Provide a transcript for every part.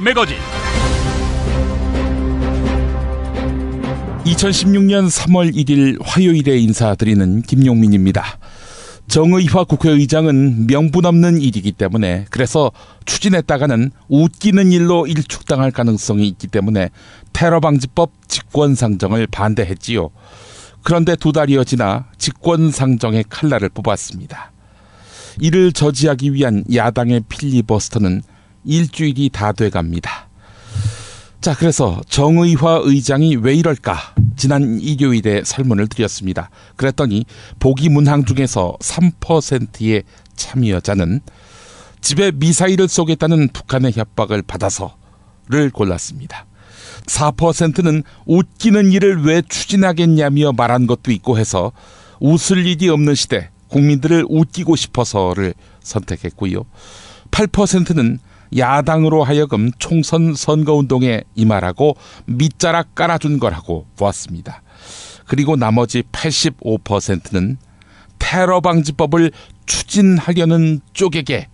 매거진. 2016년 3월 1일 화요일에 인사드리는 김용민입니다. 정의화 국회의장은 명분 없는 일이기 때문에, 그래서 추진했다가는 웃기는 일로 일축당할 가능성이 있기 때문에 테러방지법 직권상정을 반대했지요. 그런데 2달여 지나 직권상정의 칼날을 뽑았습니다. 이를 저지하기 위한 야당의 필리버스터는 일주일이 다 돼갑니다. 자, 그래서 정의화 의장이 왜 이럴까? 지난 일요일에 설문을 드렸습니다. 그랬더니 보기 문항 중에서 3%의 참여자는 집에 미사일을 쏘겠다는 북한의 협박을 받아서를 골랐습니다. 4%는 웃기는 일을 왜 추진하겠냐며 말한 것도 있고 해서 웃을 일이 없는 시대, 국민들을 웃기고 싶어서를 선택했고요. 8%는 야당으로 하여금 총선 선거운동에 임하라고 밑자락 깔아준 거라고 보았습니다. 그리고 나머지 85%는 테러방지법을 추진하려는 쪽에게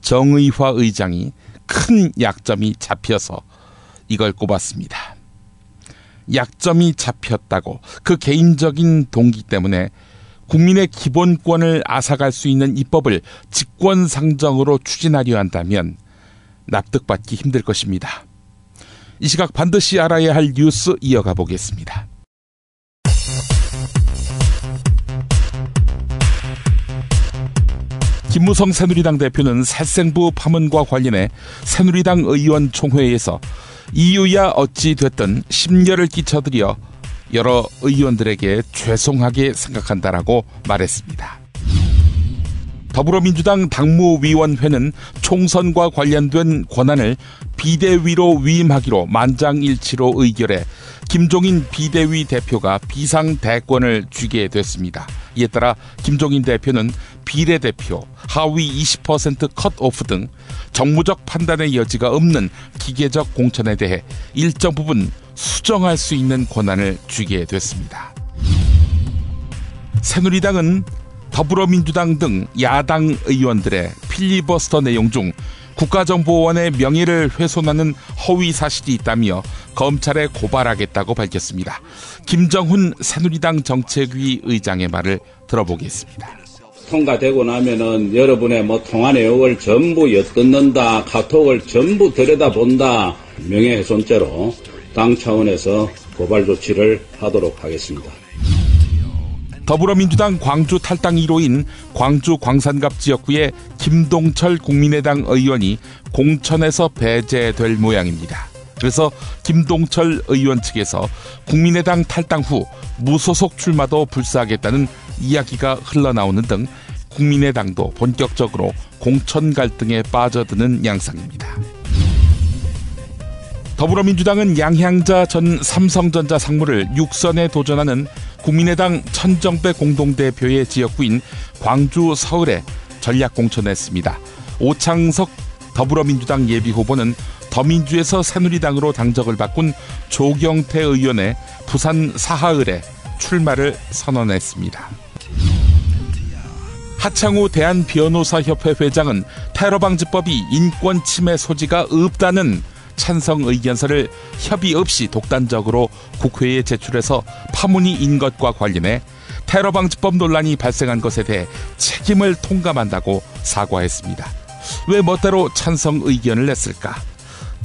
정의화 의장이 큰 약점이 잡혀서 이걸 꼽았습니다. 약점이 잡혔다고 그 개인적인 동기 때문에 국민의 기본권을 앗아갈 수 있는 입법을 직권상정으로 추진하려 한다면 납득받기 힘들 것입니다. 이 시각 반드시 알아야 할 뉴스 이어가 보겠습니다. 김무성 새누리당 대표는 살생부 파문과 관련해 새누리당 의원 총회에서 이유야 어찌 됐든 심려를 끼쳐드려 여러 의원들에게 죄송하게 생각한다라고 말했습니다. 더불어민주당 당무위원회는 총선과 관련된 권한을 비대위로 위임하기로 만장일치로 의결해 김종인 비대위 대표가 비상대권을 쥐게 됐습니다. 이에 따라 김종인 대표는 비례대표, 하위 20% 컷오프 등 정무적 판단의 여지가 없는 기계적 공천에 대해 일정 부분 수정할 수 있는 권한을 쥐게 됐습니다. 새누리당은 더불어민주당 등 야당 의원들의 필리버스터 내용 중 국가정보원의 명예를 훼손하는 허위 사실이 있다며 검찰에 고발하겠다고 밝혔습니다. 김정훈 새누리당 정책위 의장의 말을 들어보겠습니다. 통과되고 나면은 여러분의 통화 내역을 전부 엿듣는다, 카톡을 전부 들여다본다, 명예훼손죄로 당 차원에서 고발 조치를 하도록 하겠습니다. 더불어민주당 광주 탈당 1호인 광주 광산갑 지역구의 김동철 국민의당 의원이 공천에서 배제될 모양입니다. 그래서 김동철 의원 측에서 국민의당 탈당 후 무소속 출마도 불사하겠다는 이야기가 흘러나오는 등 국민의당도 본격적으로 공천 갈등에 빠져드는 양상입니다. 더불어민주당은 양향자 전 삼성전자 상무를 6선에 도전하는 국민의당 천정배 공동대표의 지역구인 광주 서울에 전략 공천했습니다. 오창석 더불어민주당 예비후보는 더민주에서 새누리당으로 당적을 바꾼 조경태 의원의 부산 사하을에 출마를 선언했습니다. 하창우 대한변호사협회 회장은 테러방지법이 인권 침해 소지가 없다는 찬성 의견서를 협의 없이 독단적으로 국회에 제출해서 파문이 인 것과 관련해 테러방지법 논란이 발생한 것에 대해 책임을 통감한다고 사과했습니다. 왜 멋대로 찬성 의견을 냈을까?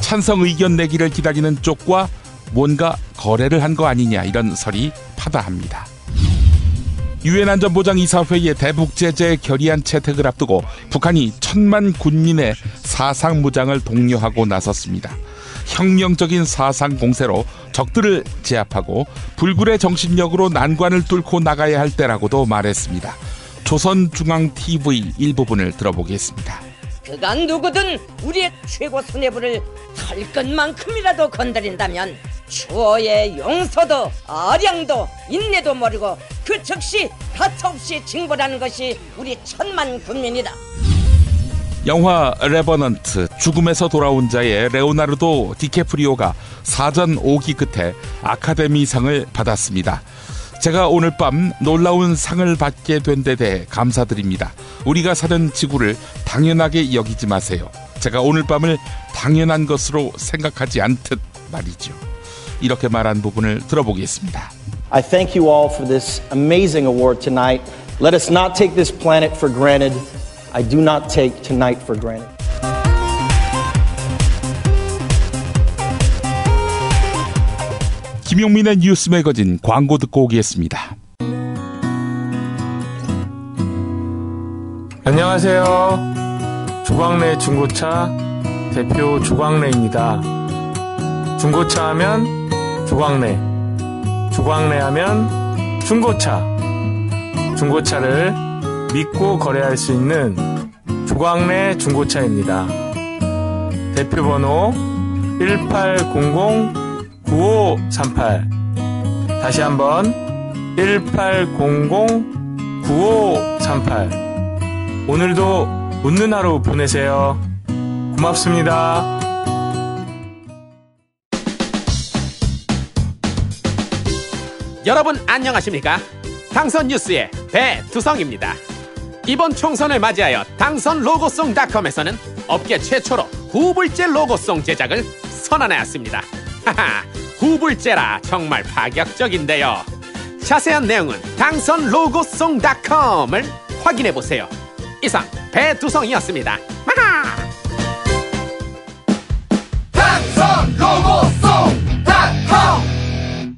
찬성 의견 내기를 기다리는 쪽과 뭔가 거래를 한 거 아니냐, 이런 설이 파다합니다. 유엔 안전보장이사회의 대북 제재 결의안 채택을 앞두고 북한이 1000만 군민의 사상 무장을 독려하고 나섰습니다. 혁명적인 사상 공세로 적들을 제압하고 불굴의 정신력으로 난관을 뚫고 나가야 할 때라고도 말했습니다. 조선중앙TV 일부분을 들어보겠습니다. 그간 누구든 우리의 최고 수뇌부를 털 것만큼이라도 건드린다면 추호의 용서도 아량도 인내도 모르고 그 즉시 가차없이 징벌하는 것이 우리 1000만 군민이다. 영화 레버넌트 죽음에서 돌아온 자의 레오나르도 디캐프리오가 사전 5기 끝에 아카데미상을 받았습니다. 제가 오늘 밤 놀라운 상을 받게 된 데 대해 감사드립니다. 우리가 사는 지구를 당연하게 여기지 마세요. 제가 오늘 밤을 당연한 것으로 생각하지 않듯 말이죠. 이렇게 말한 부분을 들어보겠습니다. I thank you all for this amazing award tonight. Let us not take this planet for granted. I do not take tonight for granted. 김용민의 뉴스 매거진 광고 듣고 오겠습니다. 안녕하세요. 조광래 중고차 대표 조광래입니다. 중고차 하면 조광래, 조광래 하면 중고차. 중고차를 믿고 거래할 수 있는 조광래 중고차입니다. 대표번호 1800-9538. 다시 한번 1800-9538. 오늘도 웃는 하루 보내세요. 고맙습니다. 여러분 안녕하십니까? 당선 뉴스의 배두성입니다. 이번 총선을 맞이하여 당선로고송닷컴에서는 업계 최초로 후불제 로고송 제작을 선언하였습니다. 하하, 후불제라 정말 파격적인데요. 자세한 내용은 당선로고송닷컴을 확인해보세요. 이상 배두성이었습니다. 하하. 당선로고송닷컴.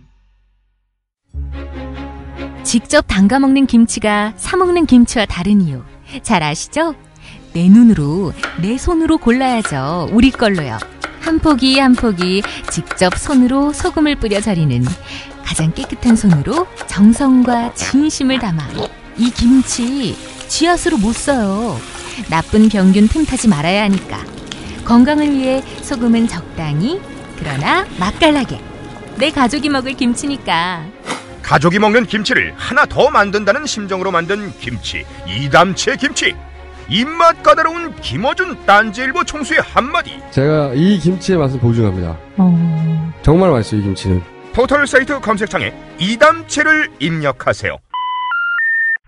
직접 담가 먹는 김치가 사 먹는 김치와 다른 이유 잘 아시죠? 내 눈으로 내 손으로 골라야죠. 우리 걸로요. 한 포기 한 포기 직접 손으로 소금을 뿌려 절이는 가장 깨끗한 손으로 정성과 진심을 담아 이 김치 쥐앗으로 못 써요. 나쁜 병균 틈타지 말아야 하니까. 건강을 위해 소금은 적당히, 그러나 맛깔나게. 내 가족이 먹을 김치니까. 가족이 먹는 김치를 하나 더 만든다는 심정으로 만든 김치, 이담채 김치. 입맛 까다로운 김어준 딴지일보 총수의 한마디. 제가 이 김치의 맛을 보증합니다. 정말 맛있어요, 이 김치는. 포털 사이트 검색창에 이담채를 입력하세요.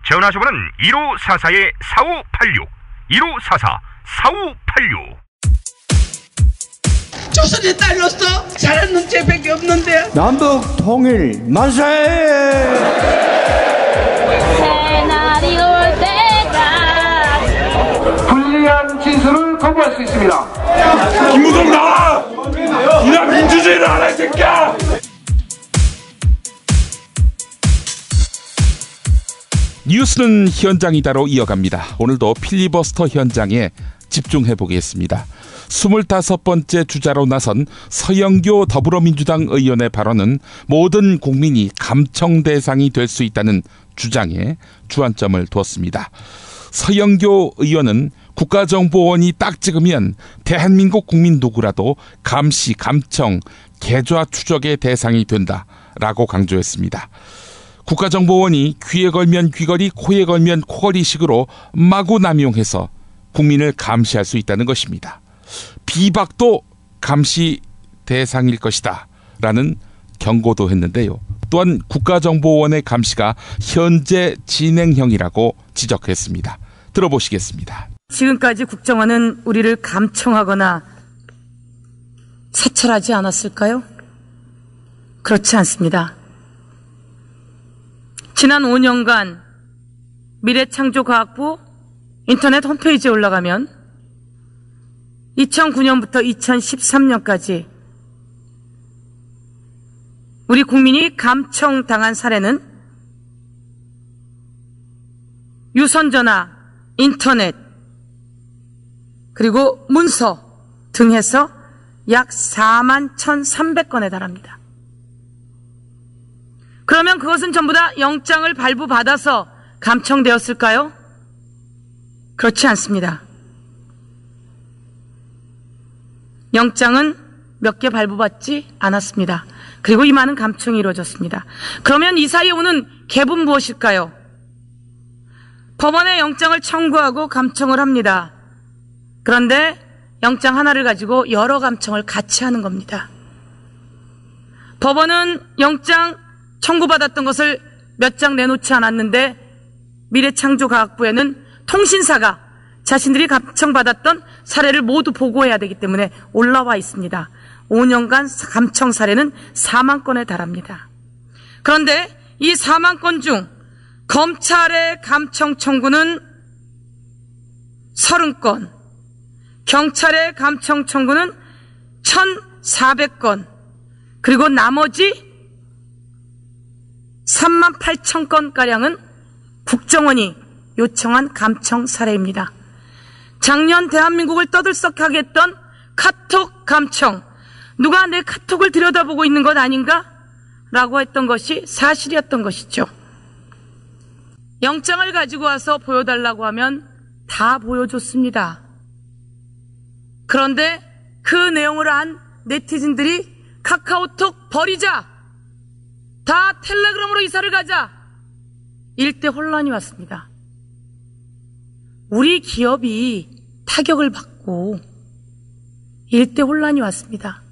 전화번호는 1544-4586 1544-4586. 조선에 딸로서 잘하는 죄밖에 없는데. 남북 통일 만세! 새날이 올 때가 불리한 진술을 거부할 수 있습니다. 김무성 나와! 이나 민주주의를 하라 이 새끼야! 뉴스는 현장이다로 이어갑니다. 오늘도 필리버스터 현장에 집중해 보겠습니다. 25번째 주자로 나선 서영교 더불어민주당 의원의 발언은 모든 국민이 감청 대상이 될 수 있다는 주장에 주안점을 두었습니다. 서영교 의원은 국가정보원이 딱 찍으면 대한민국 국민 누구라도 감시, 감청, 계좌 추적의 대상이 된다라고 강조했습니다. 국가정보원이 귀에 걸면 귀걸이, 코에 걸면 코걸이식으로 마구 남용해서 국민을 감시할 수 있다는 것입니다. 비박도 감시 대상일 것이다 라는 경고도 했는데요. 또한 국가정보원의 감시가 현재 진행형이라고 지적했습니다. 들어보시겠습니다. 지금까지 국정원은 우리를 감청하거나 사찰하지 않았을까요? 그렇지 않습니다. 지난 5년간 미래창조과학부 인터넷 홈페이지에 올라가면 2009년부터 2013년까지 우리 국민이 감청당한 사례는 유선전화, 인터넷, 그리고 문서 등 해서 약 41,300건에 달합니다. 그러면 그것은 전부 다 영장을 발부받아서 감청되었을까요? 그렇지 않습니다. 영장은 몇 개 발부받지 않았습니다. 그리고 이 많은 감청이 이루어졌습니다. 그러면 이 사이에 오는 갭은 무엇일까요? 법원에 영장을 청구하고 감청을 합니다. 그런데 영장 하나를 가지고 여러 감청을 같이 하는 겁니다. 법원은 영장 청구받았던 것을 몇 장 내놓지 않았는데 미래창조과학부에는 통신사가 자신들이 감청받았던 사례를 모두 보고해야 되기 때문에 올라와 있습니다. 5년간 감청 사례는 4만 건에 달합니다. 그런데 이 4만 건 중 검찰의 감청 청구는 30건, 경찰의 감청 청구는 1,400건, 그리고 나머지 3만 8천 건가량은 국정원이 요청한 감청 사례입니다. 작년 대한민국을 떠들썩하게 했던 카톡 감청, 누가 내 카톡을 들여다보고 있는 것 아닌가? 라고 했던 것이 사실이었던 것이죠. 영장을 가지고 와서 보여달라고 하면 다 보여줬습니다. 그런데 그 내용을 안 네티즌들이 카카오톡 버리자, 다 텔레그램으로 이사를 가자, 일대 혼란이 왔습니다. 우리 기업이 타격을 받고 일대 혼란이 왔습니다.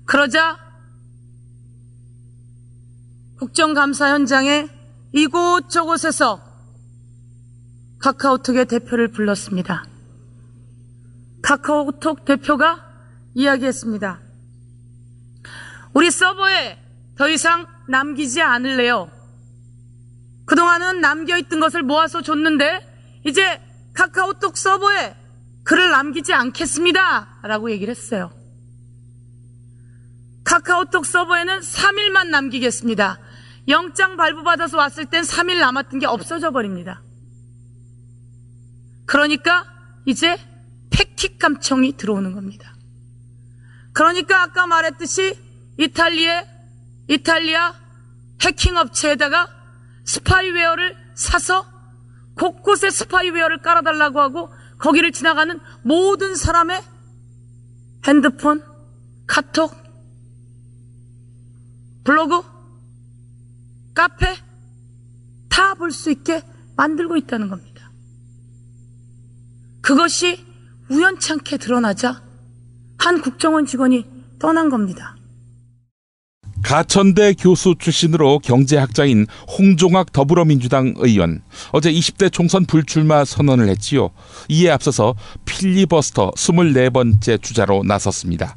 그러자 국정감사 현장에 이곳저곳에서 카카오톡의 대표를 불렀습니다. 카카오톡 대표가 이야기했습니다. 우리 서버에 더 이상 남기지 않을래요. 그동안은 남겨있던 것을 모아서 줬는데 이제 카카오톡 서버에 글을 남기지 않겠습니다. 라고 얘기를 했어요. 카카오톡 서버에는 3일만 남기겠습니다. 영장 발부받아서 왔을 땐 3일 남았던 게 없어져 버립니다. 그러니까 이제 패킷 감청이 들어오는 겁니다. 그러니까 아까 말했듯이 이탈리아 해킹 업체에다가 스파이웨어를 사서 곳곳에 스파이웨어를 깔아달라고 하고 거기를 지나가는 모든 사람의 핸드폰, 카톡, 블로그, 카페 다 볼 수 있게 만들고 있다는 겁니다. 그것이 우연찮게 드러나자 한 국정원 직원이 떠난 겁니다. 가천대 교수 출신으로 경제학자인 홍종학 더불어민주당 의원, 어제 20대 총선 불출마 선언을 했지요. 이에 앞서서 필리버스터 24번째 주자로 나섰습니다.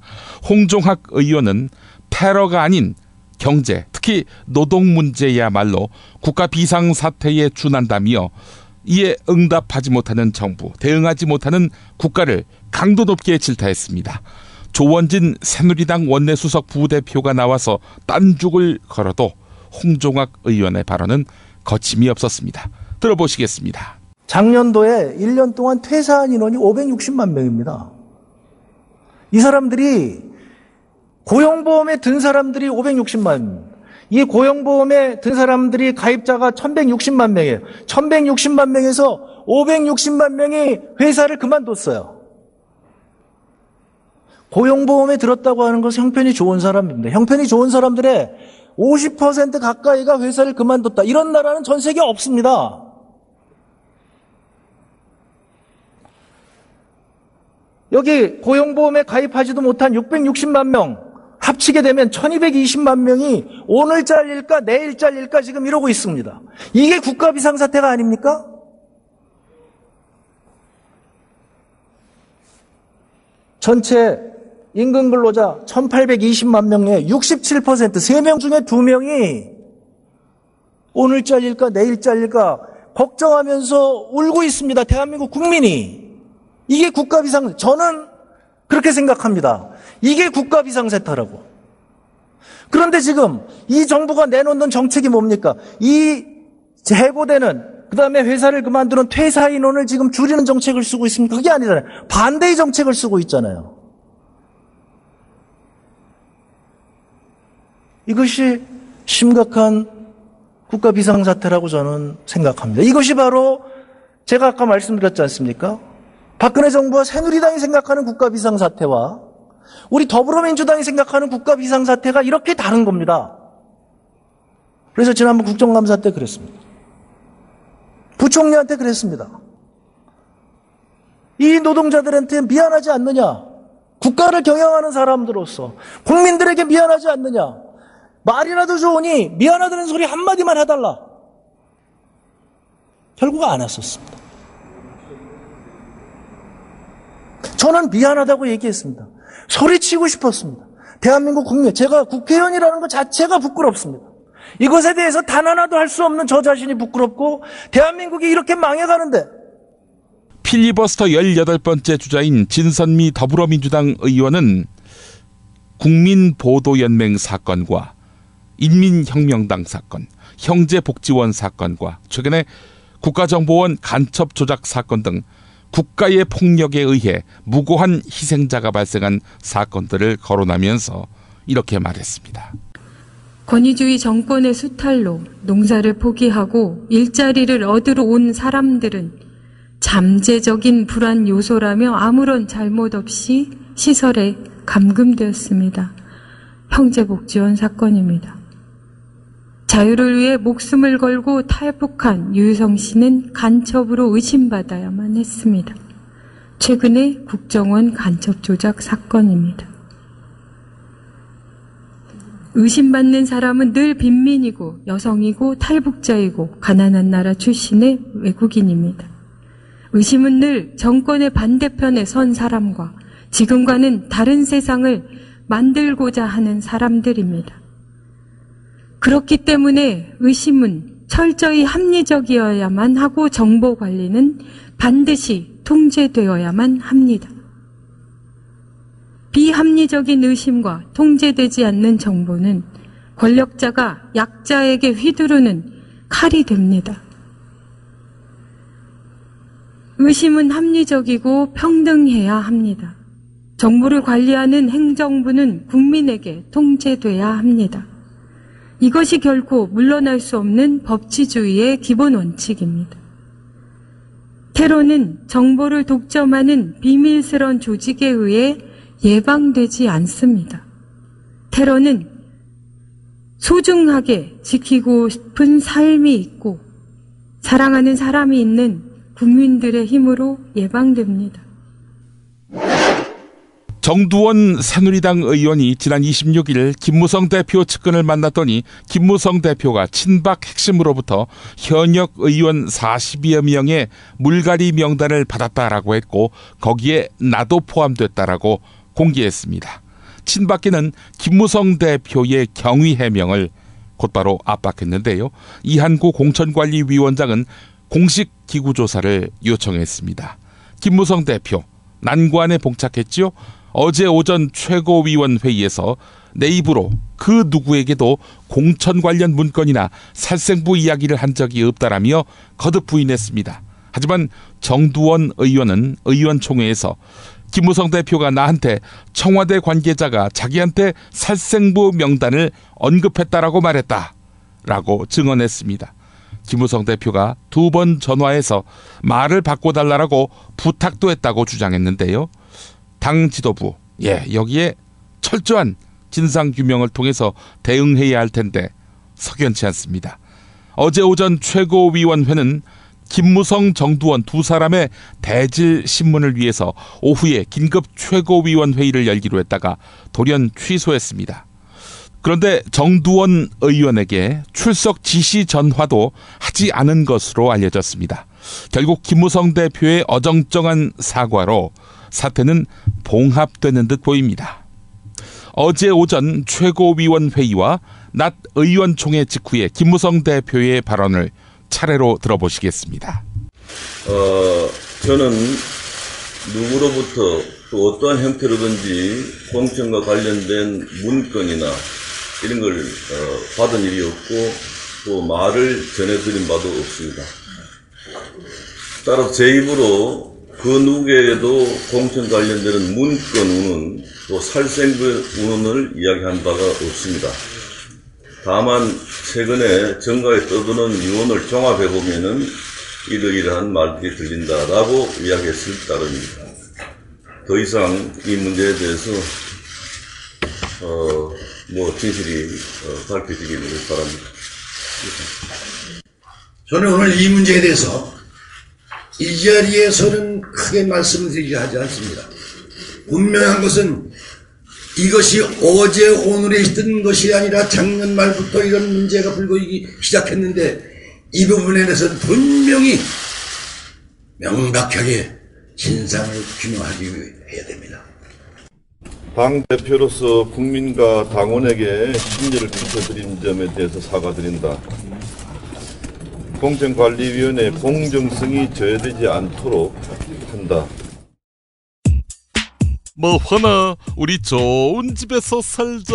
홍종학 의원은 테러가 아닌 경제, 특히 노동 문제야말로 국가 비상사태에 준한다며 이에 응답하지 못하는 정부, 대응하지 못하는 국가를 강도 높게 질타했습니다. 조원진 새누리당 원내수석 부대표가 나와서 딴죽을 걸어도 홍종학 의원의 발언은 거침이 없었습니다. 들어보시겠습니다. 작년도에 1년 동안 퇴사한 인원이 560만 명입니다. 이 사람들이 고용보험에 든 사람들이 560만, 이 고용보험에 든 사람들이 가입자가 1160만 명이에요. 1160만 명에서 560만 명이 회사를 그만뒀어요. 고용보험에 들었다고 하는 것은 형편이 좋은 사람입니다. 형편이 좋은 사람들의 50% 가까이가 회사를 그만뒀다. 이런 나라는 전 세계에 없습니다. 여기 고용보험에 가입하지도 못한 660만 명 합치게 되면 1220만 명이 오늘 잘릴까 내일 잘릴까 지금 이러고 있습니다. 이게 국가 비상사태가 아닙니까? 전체 임금 근로자 1820만 명에 67%, 3명 중에 2명이 오늘 잘릴까 내일 잘릴까 걱정하면서 울고 있습니다. 대한민국 국민이. 이게 국가 비상, 저는 그렇게 생각합니다. 이게 국가 비상사태라고. 그런데 지금 이 정부가 내놓는 정책이 뭡니까? 이 해고되는, 그 다음에 회사를 그만두는 퇴사 인원을 지금 줄이는 정책을 쓰고 있습니까? 그게 아니잖아요. 반대의 정책을 쓰고 있잖아요. 이것이 심각한 국가 비상사태라고 저는 생각합니다. 이것이 바로 제가 아까 말씀드렸지 않습니까? 박근혜 정부와 새누리당이 생각하는 국가 비상사태와 우리 더불어민주당이 생각하는 국가 비상사태가 이렇게 다른 겁니다. 그래서 지난번 국정감사 때 그랬습니다. 부총리한테 그랬습니다. 이 노동자들한테 미안하지 않느냐? 국가를 경영하는 사람들로서 국민들에게 미안하지 않느냐? 말이라도 좋으니 미안하다는 소리 한마디만 해달라. 결국 안 했었습니다. 저는 미안하다고 얘기했습니다. 소리치고 싶었습니다. 대한민국 국민, 제가 국회의원이라는 것 자체가 부끄럽습니다. 이것에 대해서 단 하나도 할 수 없는 저 자신이 부끄럽고 대한민국이 이렇게 망해가는데 필리버스터 18번째 주자인 진선미 더불어민주당 의원은 국민보도연맹 사건과 인민혁명당 사건, 형제복지원 사건과 최근에 국가정보원 간첩 조작 사건 등 국가의 폭력에 의해 무고한 희생자가 발생한 사건들을 거론하면서 이렇게 말했습니다. 권위주의 정권의 수탈로 농사를 포기하고 일자리를 얻으러 온 사람들은 잠재적인 불안 요소라며 아무런 잘못 없이 시설에 감금되었습니다. 형제복지원 사건입니다. 자유를 위해 목숨을 걸고 탈북한 유유성 씨는 간첩으로 의심받아야만 했습니다. 최근에 국정원 간첩 조작 사건입니다. 의심받는 사람은 늘 빈민이고 여성이고 탈북자이고 가난한 나라 출신의 외국인입니다. 의심은 늘 정권의 반대편에 선 사람과 지금과는 다른 세상을 만들고자 하는 사람들입니다. 그렇기 때문에 의심은 철저히 합리적이어야만 하고 정보 관리는 반드시 통제되어야만 합니다. 비합리적인 의심과 통제되지 않는 정보는 권력자가 약자에게 휘두르는 칼이 됩니다. 의심은 합리적이고 평등해야 합니다. 정보를 관리하는 행정부는 국민에게 통제돼야 합니다. 이것이 결코 물러날 수 없는 법치주의의 기본 원칙입니다. 테러는 정보를 독점하는 비밀스러운 조직에 의해 예방되지 않습니다. 테러는 소중하게 지키고 싶은 삶이 있고 사랑하는 사람이 있는 국민들의 힘으로 예방됩니다. 정두원 새누리당 의원이 지난 26일 김무성 대표 측근을 만났더니 김무성 대표가 친박 핵심으로부터 현역 의원 40여 명의 물갈이 명단을 받았다라고 했고 거기에 나도 포함됐다라고 공개했습니다. 친박계는 김무성 대표의 경위 해명을 곧바로 압박했는데요. 이한구 공천관리위원장은 공식 기구조사를 요청했습니다. 김무성 대표 난관에 봉착했지요. 어제 오전 최고위원 회의에서 내 입으로 그 누구에게도 공천 관련 문건이나 살생부 이야기를 한 적이 없다라며 거듭 부인했습니다. 하지만 정두원 의원은 의원총회에서 김무성 대표가 나한테 청와대 관계자가 자기한테 살생부 명단을 언급했다라고 말했다라고 증언했습니다. 김무성 대표가 2번 전화해서 말을 바꿔달라고 부탁도 했다고 주장했는데요. 당 지도부, 여기에 철저한 진상규명을 통해서 대응해야 할 텐데 석연치 않습니다. 어제 오전 최고위원회는 김무성, 정두원 두 사람의 대질 신문을 위해서 오후에 긴급 최고위원 회의를 열기로 했다가 돌연 취소했습니다. 그런데 정두원 의원에게 출석 지시 전화도 하지 않은 것으로 알려졌습니다. 결국 김무성 대표의 어정쩡한 사과로 사태는 봉합되는 듯 보입니다. 어제 오전 최고위원 회의와 낮 의원총회 직후에 김무성 대표의 발언을 차례로 들어보시겠습니다. 저는 누구로부터 또 어떠한 형태로든지 공천과 관련된 문건이나 이런 걸 받은 일이 없고 또 말을 전해드린 바도 없습니다. 따라서 제 입으로 그 누구에게도 공천 관련되는 문건 운운 또 살생부 운운을 이야기한 바가 없습니다. 다만 최근에 정가에 떠도는 유언을 종합해보면은 이러이러한 말들이 들린다라고 이야기했을 따름입니다. 더 이상 이 문제에 대해서 진실이 밝혀지기를 바랍니다. 저는 오늘 이 문제에 대해서 이 자리에서는 크게 말씀을 드리지 하지 않습니다. 분명한 것은 이것이 어제 오늘에 있던 것이 아니라 작년 말부터 이런 문제가 불거지기 시작했는데 이 부분에 대해서는 분명히 명백하게 진상을 규명하기 위해야 됩니다. 당대표로서 국민과 당원에게 심려를 끼쳐드린 점에 대해서 사과드린다. 공천관리위원회 공정성이 저해되지 않도록 한다. 뭐 화나 우리 좋은 집에서 살자.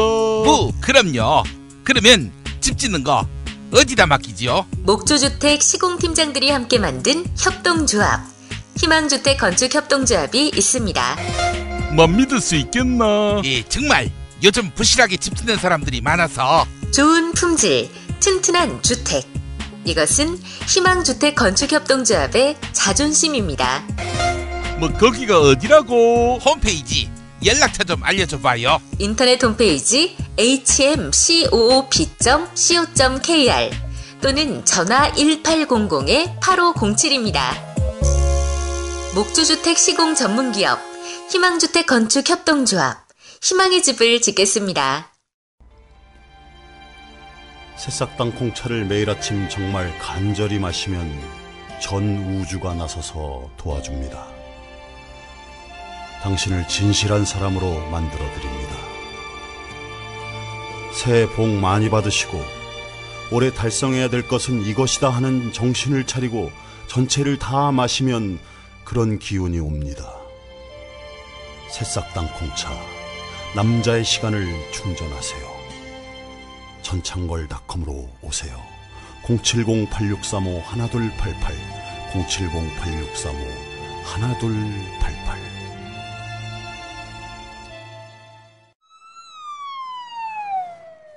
그럼요. 그러면 집 짓는 거 어디다 맡기지요? 목조주택 시공팀장들이 함께 만든 협동조합, 희망주택 건축협동조합이 있습니다. 만 믿을 수 있겠나? 예, 정말 요즘 부실하게 집 짓는 사람들이 많아서. 좋은 품질, 튼튼한 주택. 이것은 희망주택 건축협동조합의 자존심입니다. 뭐 거기가 어디라고? 홈페이지 연락처 좀 알려줘봐요. 인터넷 홈페이지 hmcoop.co.kr 또는 전화 1800-8507입니다. 목조주택 시공 전문기업 희망주택 건축협동조합, 희망의 집을 짓겠습니다. 새싹당 콩차를 매일 아침 정말 간절히 마시면 전 우주가 나서서 도와줍니다. 당신을 진실한 사람으로 만들어드립니다. 새해 복 많이 받으시고 올해 달성해야 될 것은 이것이다 하는 정신을 차리고 전체를 다 마시면 그런 기운이 옵니다. 새싹당 콩차, 남자의 시간을 충전하세요. 전창걸닷컴으로 오세요. 070-8635-1288 070-8635-1288.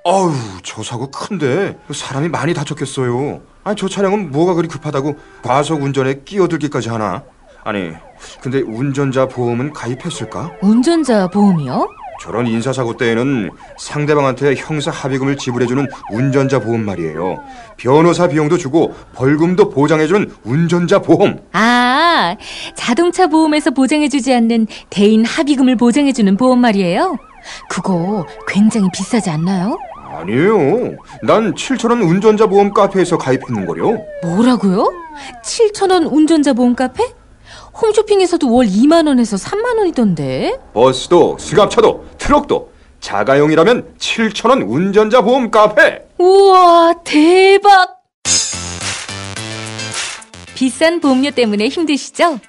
아우, 저 사고 큰데 사람이 많이 다쳤겠어요. 아니, 저 차량은 뭐가 그리 급하다고 과속 운전에 끼어들기까지 하나? 아니, 근데 운전자 보험은 가입했을까? 운전자 보험이요? 저런 인사사고 때에는 상대방한테 형사 합의금을 지불해주는 운전자 보험 말이에요. 변호사 비용도 주고 벌금도 보장해주는 운전자 보험. 아, 자동차 보험에서 보장해주지 않는 대인 합의금을 보장해주는 보험 말이에요? 그거 굉장히 비싸지 않나요? 아니에요. 난 7,000원 운전자 보험 카페에서 가입했는걸요. 뭐라고요? 7,000원 운전자 보험 카페? 홈쇼핑에서도 월 2만원에서 3만원이던데. 버스도 승합차도 트럭도 자가용이라면 7,000원 운전자 보험 카페. 우와, 대박. 비싼 보험료 때문에 힘드시죠?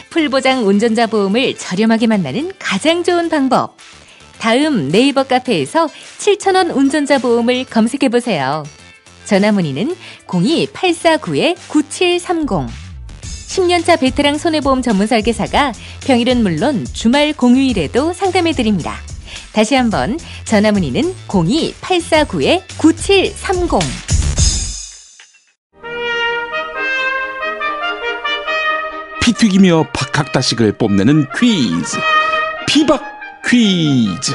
풀보장 운전자 보험을 저렴하게 만나는 가장 좋은 방법. 다음 네이버 카페에서 7,000원 운전자 보험을 검색해보세요. 전화문의는 02-849-9730. 10년차 베테랑 손해보험 전문 설계사가 평일은 물론 주말 공휴일에도 상담해드립니다. 다시 한번 전화문의는 02-849-9730. 피 튀기며 박학다식을 뽐내는 퀴즈, 피박 퀴즈.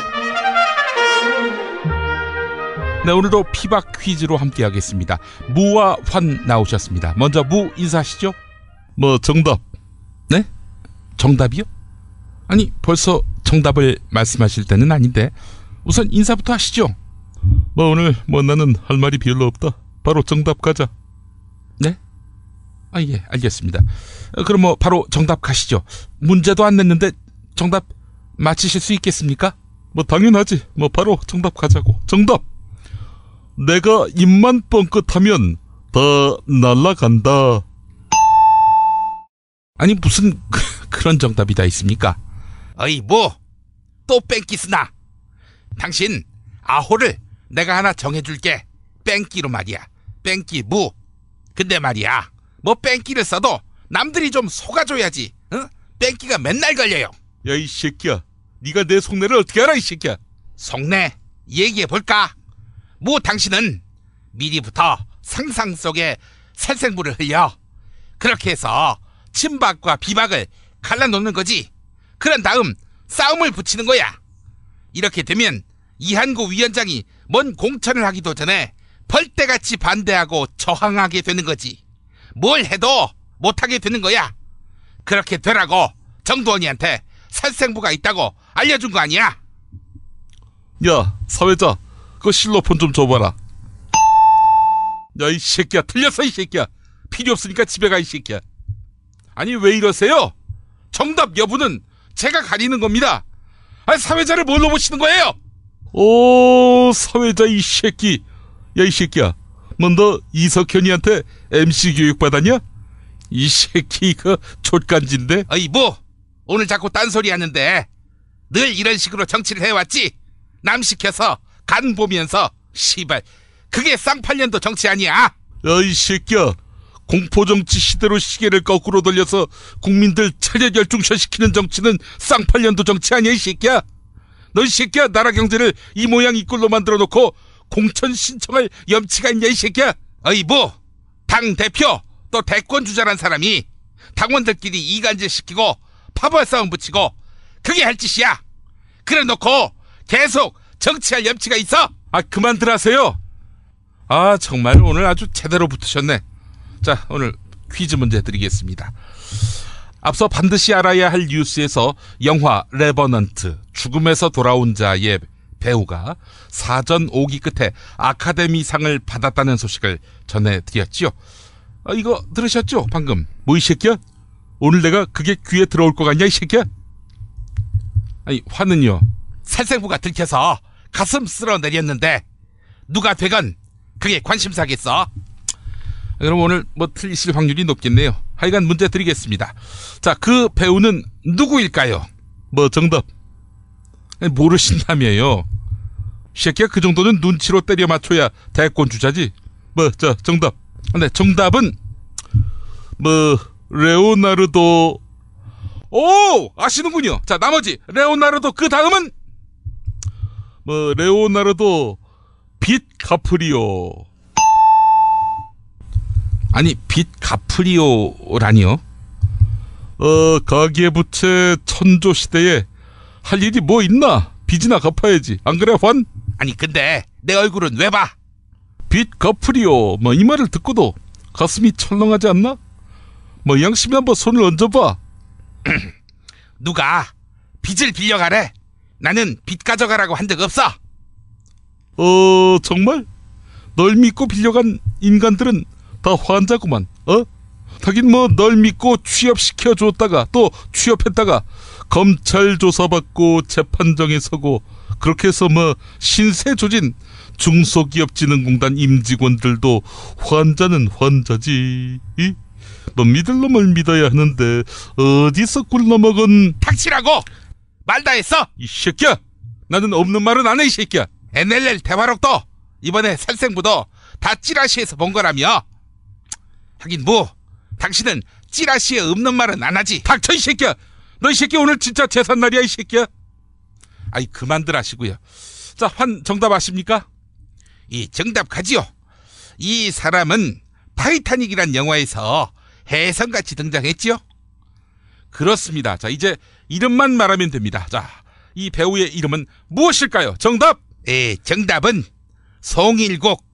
네, 오늘도 피박 퀴즈로 함께하겠습니다. 무와 환 나오셨습니다. 먼저 무 인사하시죠. 뭐 정답. 네? 정답이요? 아니, 벌써 정답을 말씀하실 때는 아닌데 우선 인사부터 하시죠. 뭐 오늘 뭐 나는 할 말이 별로 없다. 바로 정답 가자. 네? 아, 예, 알겠습니다. 그럼 뭐 바로 정답 가시죠. 문제도 안 냈는데 정답 맞히실 수 있겠습니까? 뭐 당연하지. 뭐 바로 정답 가자고. 정답. 내가 입만 뻥끗하면 다 날아간다. 아니, 무슨 그런 정답이 다 있습니까? 어이, 뭐 또 뺑기 쓰나? 당신 아호를 내가 하나 정해줄게. 뺑기로 말이야. 뺑기 무. 근데 말이야, 뭐 뺑기를 써도 남들이 좀 속아줘야지. 응? 뺑기가 맨날 걸려요. 야, 이 새끼야, 네가 내 속내를 어떻게 알아, 이 새끼야? 속내 얘기해볼까? 뭐 당신은 미리부터 상상 속에 살생부를 흘려. 그렇게 해서 친박과 비박을 갈라놓는 거지. 그런 다음 싸움을 붙이는 거야. 이렇게 되면 이한구 위원장이 뭔 공천을 하기도 전에 벌떼같이 반대하고 저항하게 되는 거지. 뭘 해도 못하게 되는 거야. 그렇게 되라고 정두원이한테 살생부가 있다고 알려준 거 아니야? 야, 사회자, 그 실로폰 좀 줘봐라. 야, 이 새끼야, 틀렸어, 이 새끼야. 필요 없으니까 집에 가, 이 새끼야. 아니, 왜 이러세요? 정답 여부는 제가 가리는 겁니다. 아니, 사회자를 뭘로 보시는 거예요? 오, 사회자 이 새끼. 야, 이 새끼야. 뭐 너 이석현이한테 MC 교육 받았냐? 이 새끼 이거 족간지인데. 어이 뭐 오늘 자꾸 딴소리 하는데 늘 이런 식으로 정치를 해왔지. 남 시켜서 간 보면서 씨발 그게 쌍팔년도 정치 아니야? 야, 이 새끼야. 공포정치 시대로 시계를 거꾸로 돌려서 국민들 체제 열중시키는 정치는 쌍팔년도 정치 아니야, 이 새끼야? 너 이 새끼야, 나라 경제를 이 모양 이 꼴로 만들어 놓고 공천 신청할 염치가 있냐, 이 새끼야? 어이 뭐 당대표 또 대권 주자란 사람이 당원들끼리 이간질 시키고 파벌 싸움 붙이고 그게 할 짓이야. 그래 놓고 계속 정치할 염치가 있어? 아, 그만들 하세요. 아, 정말 오늘 아주 제대로 붙으셨네. 자, 오늘 퀴즈 문제 드리겠습니다. 앞서 반드시 알아야 할 뉴스에서 영화 레버넌트, 죽음에서 돌아온 자의 배우가 사전 5기 끝에 아카데미상을 받았다는 소식을 전해드렸지요. 아, 이거 들으셨죠? 방금. 뭐 이 새끼야? 오늘 내가 그게 귀에 들어올 것 같냐, 이 새끼야? 아니, 화는요? 살생부가 들켜서 가슴 쓸어 내렸는데 누가 되건 그게 관심사겠어? 그럼 오늘 뭐 틀리실 확률이 높겠네요. 하여간 문제 드리겠습니다. 자, 그 배우는 누구일까요? 뭐 정답. 아니, 모르신다며요. 새끼야, 그 정도는 눈치로 때려 맞춰야 대권 주자지. 뭐, 자, 정답. 네, 정답은 뭐 레오나르도. 오, 아시는군요. 자, 나머지 레오나르도 그 다음은 뭐 레오나르도 빛 가프리오. 아니, 빛 가프리오라니요? 가계부채 천조 시대에 할 일이 뭐 있나? 빚이나 갚아야지. 안 그래, 환? 아니, 근데 내 얼굴은 왜 봐? 빛 가프리오. 뭐 이 말을 듣고도 가슴이 철렁하지 않나? 뭐 양심에 한번 손을 얹어봐. 누가 빚을 빌려가래? 나는 빚 가져가라고 한 적 없어. 정말? 널 믿고 빌려간 인간들은 다 환자구만. 하긴 뭐 널 믿고 취업시켜 줬다가 또 취업했다가 검찰 조사받고 재판정에 서고 그렇게 해서 뭐 신세 조진 중소기업진흥공단 임직원들도 환자는 환자지. 뭐 믿을 놈을 믿어야 하는데 어디서 굴러먹은. 닥치라고! 말 다 했어? 이 새끼야! 나는 없는 말은 안 해, 이 새끼야. NLL 대화록도 이번에 살생부도 다 찌라시에서 본 거라며. 하긴 뭐 당신은 찌라시에 없는 말은 안 하지. 닥쳐, 이 새끼야. 너 이 새끼 오늘 진짜 제삿날이야, 이 새끼야. 아이, 그만들 하시고요. 자, 환 정답 아십니까? 이 정답 가지요. 이 사람은 타이타닉이란 영화에서 혜성같이 등장했지요? 그렇습니다. 자, 이제 이름만 말하면 됩니다. 자, 이 배우의 이름은 무엇일까요? 정답! 정답은 송일국.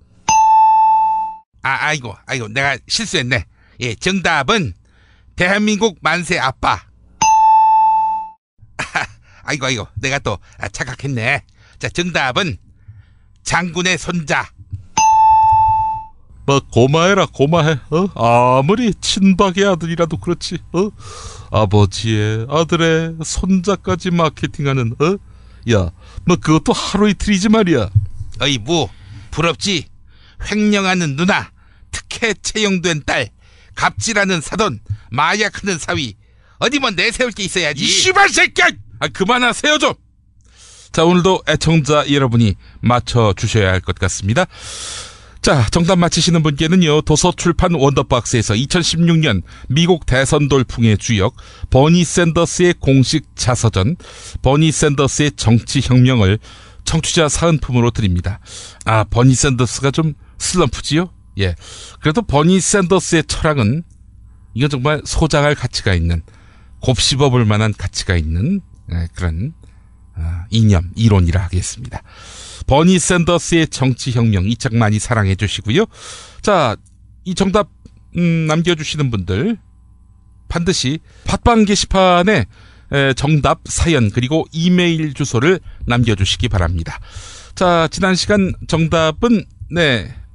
아이고, 내가 실수했네. 정답은 대한민국 만세 아빠. 아이고, 내가 또 착각했네. 자, 정답은 장군의 손자. 뭐 고마해라, 고마해. 아무리 친박의 아들이라도 그렇지. 아버지의 아들의 손자까지 마케팅하는. 야, 뭐 그것도 하루 이틀이지 말이야. 어이, 뭐 부럽지? 횡령하는 누나, 특혜 채용된 딸, 갑질하는 사돈, 마약하는 사위. 어디 뭐 내세울 게 있어야지. 이 씨발 새끼야! 그만하세요 좀. 자, 오늘도 애청자 여러분이 맞춰주셔야 할 것 같습니다. 자, 정답 맞히시는 분께는요, 도서출판 원더박스에서 2016년 미국 대선 돌풍의 주역 버니 샌더스의 공식 자서전 버니 샌더스의 정치혁명을 청취자 사은품으로 드립니다. 아, 버니 샌더스가 좀 슬럼프지요? 예. 그래도 버니 샌더스의 철학은 이건 정말 소장할 가치가 있는, 곱씹어볼 만한 가치가 있는 그런 이념, 이론이라 하겠습니다. 버니 샌더스의 정치혁명, 이 책 많이 사랑해 주시고요. 자, 이 정답 남겨주시는 분들 반드시 팟빵 게시판에 정답, 사연 그리고 이메일 주소를 남겨주시기 바랍니다. 자, 지난 시간 정답은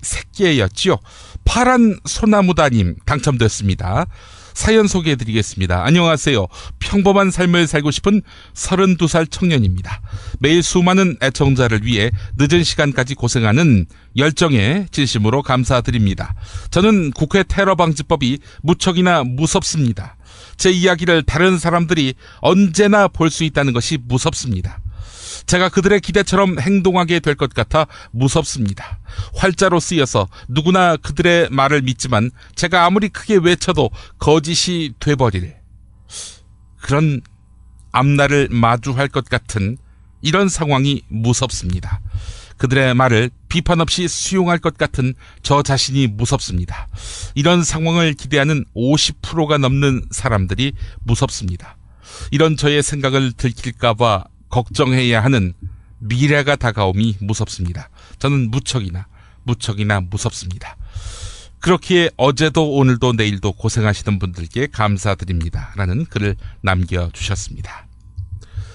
3개였지요. 파란 소나무다님 당첨됐습니다. 사연 소개해드리겠습니다. 안녕하세요. 평범한 삶을 살고 싶은 32살 청년입니다. 매일 수많은 애청자를 위해 늦은 시간까지 고생하는 열정에 진심으로 감사드립니다. 저는 국회 테러방지법이 무척이나 무섭습니다. 제 이야기를 다른 사람들이 언제나 볼 수 있다는 것이 무섭습니다. 제가 그들의 기대처럼 행동하게 될 것 같아 무섭습니다. 활자로 쓰여서 누구나 그들의 말을 믿지만 제가 아무리 크게 외쳐도 거짓이 돼버릴 그런 앞날을 마주할 것 같은 이런 상황이 무섭습니다. 그들의 말을 비판 없이 수용할 것 같은 저 자신이 무섭습니다. 이런 상황을 기대하는 50%가 넘는 사람들이 무섭습니다. 이런 저의 생각을 들킬까봐 걱정해야 하는 미래가 다가옴이 무섭습니다. 저는 무척이나 무섭습니다. 그렇기에 어제도 오늘도 내일도 고생하시는 분들께 감사드립니다. 라는 글을 남겨주셨습니다.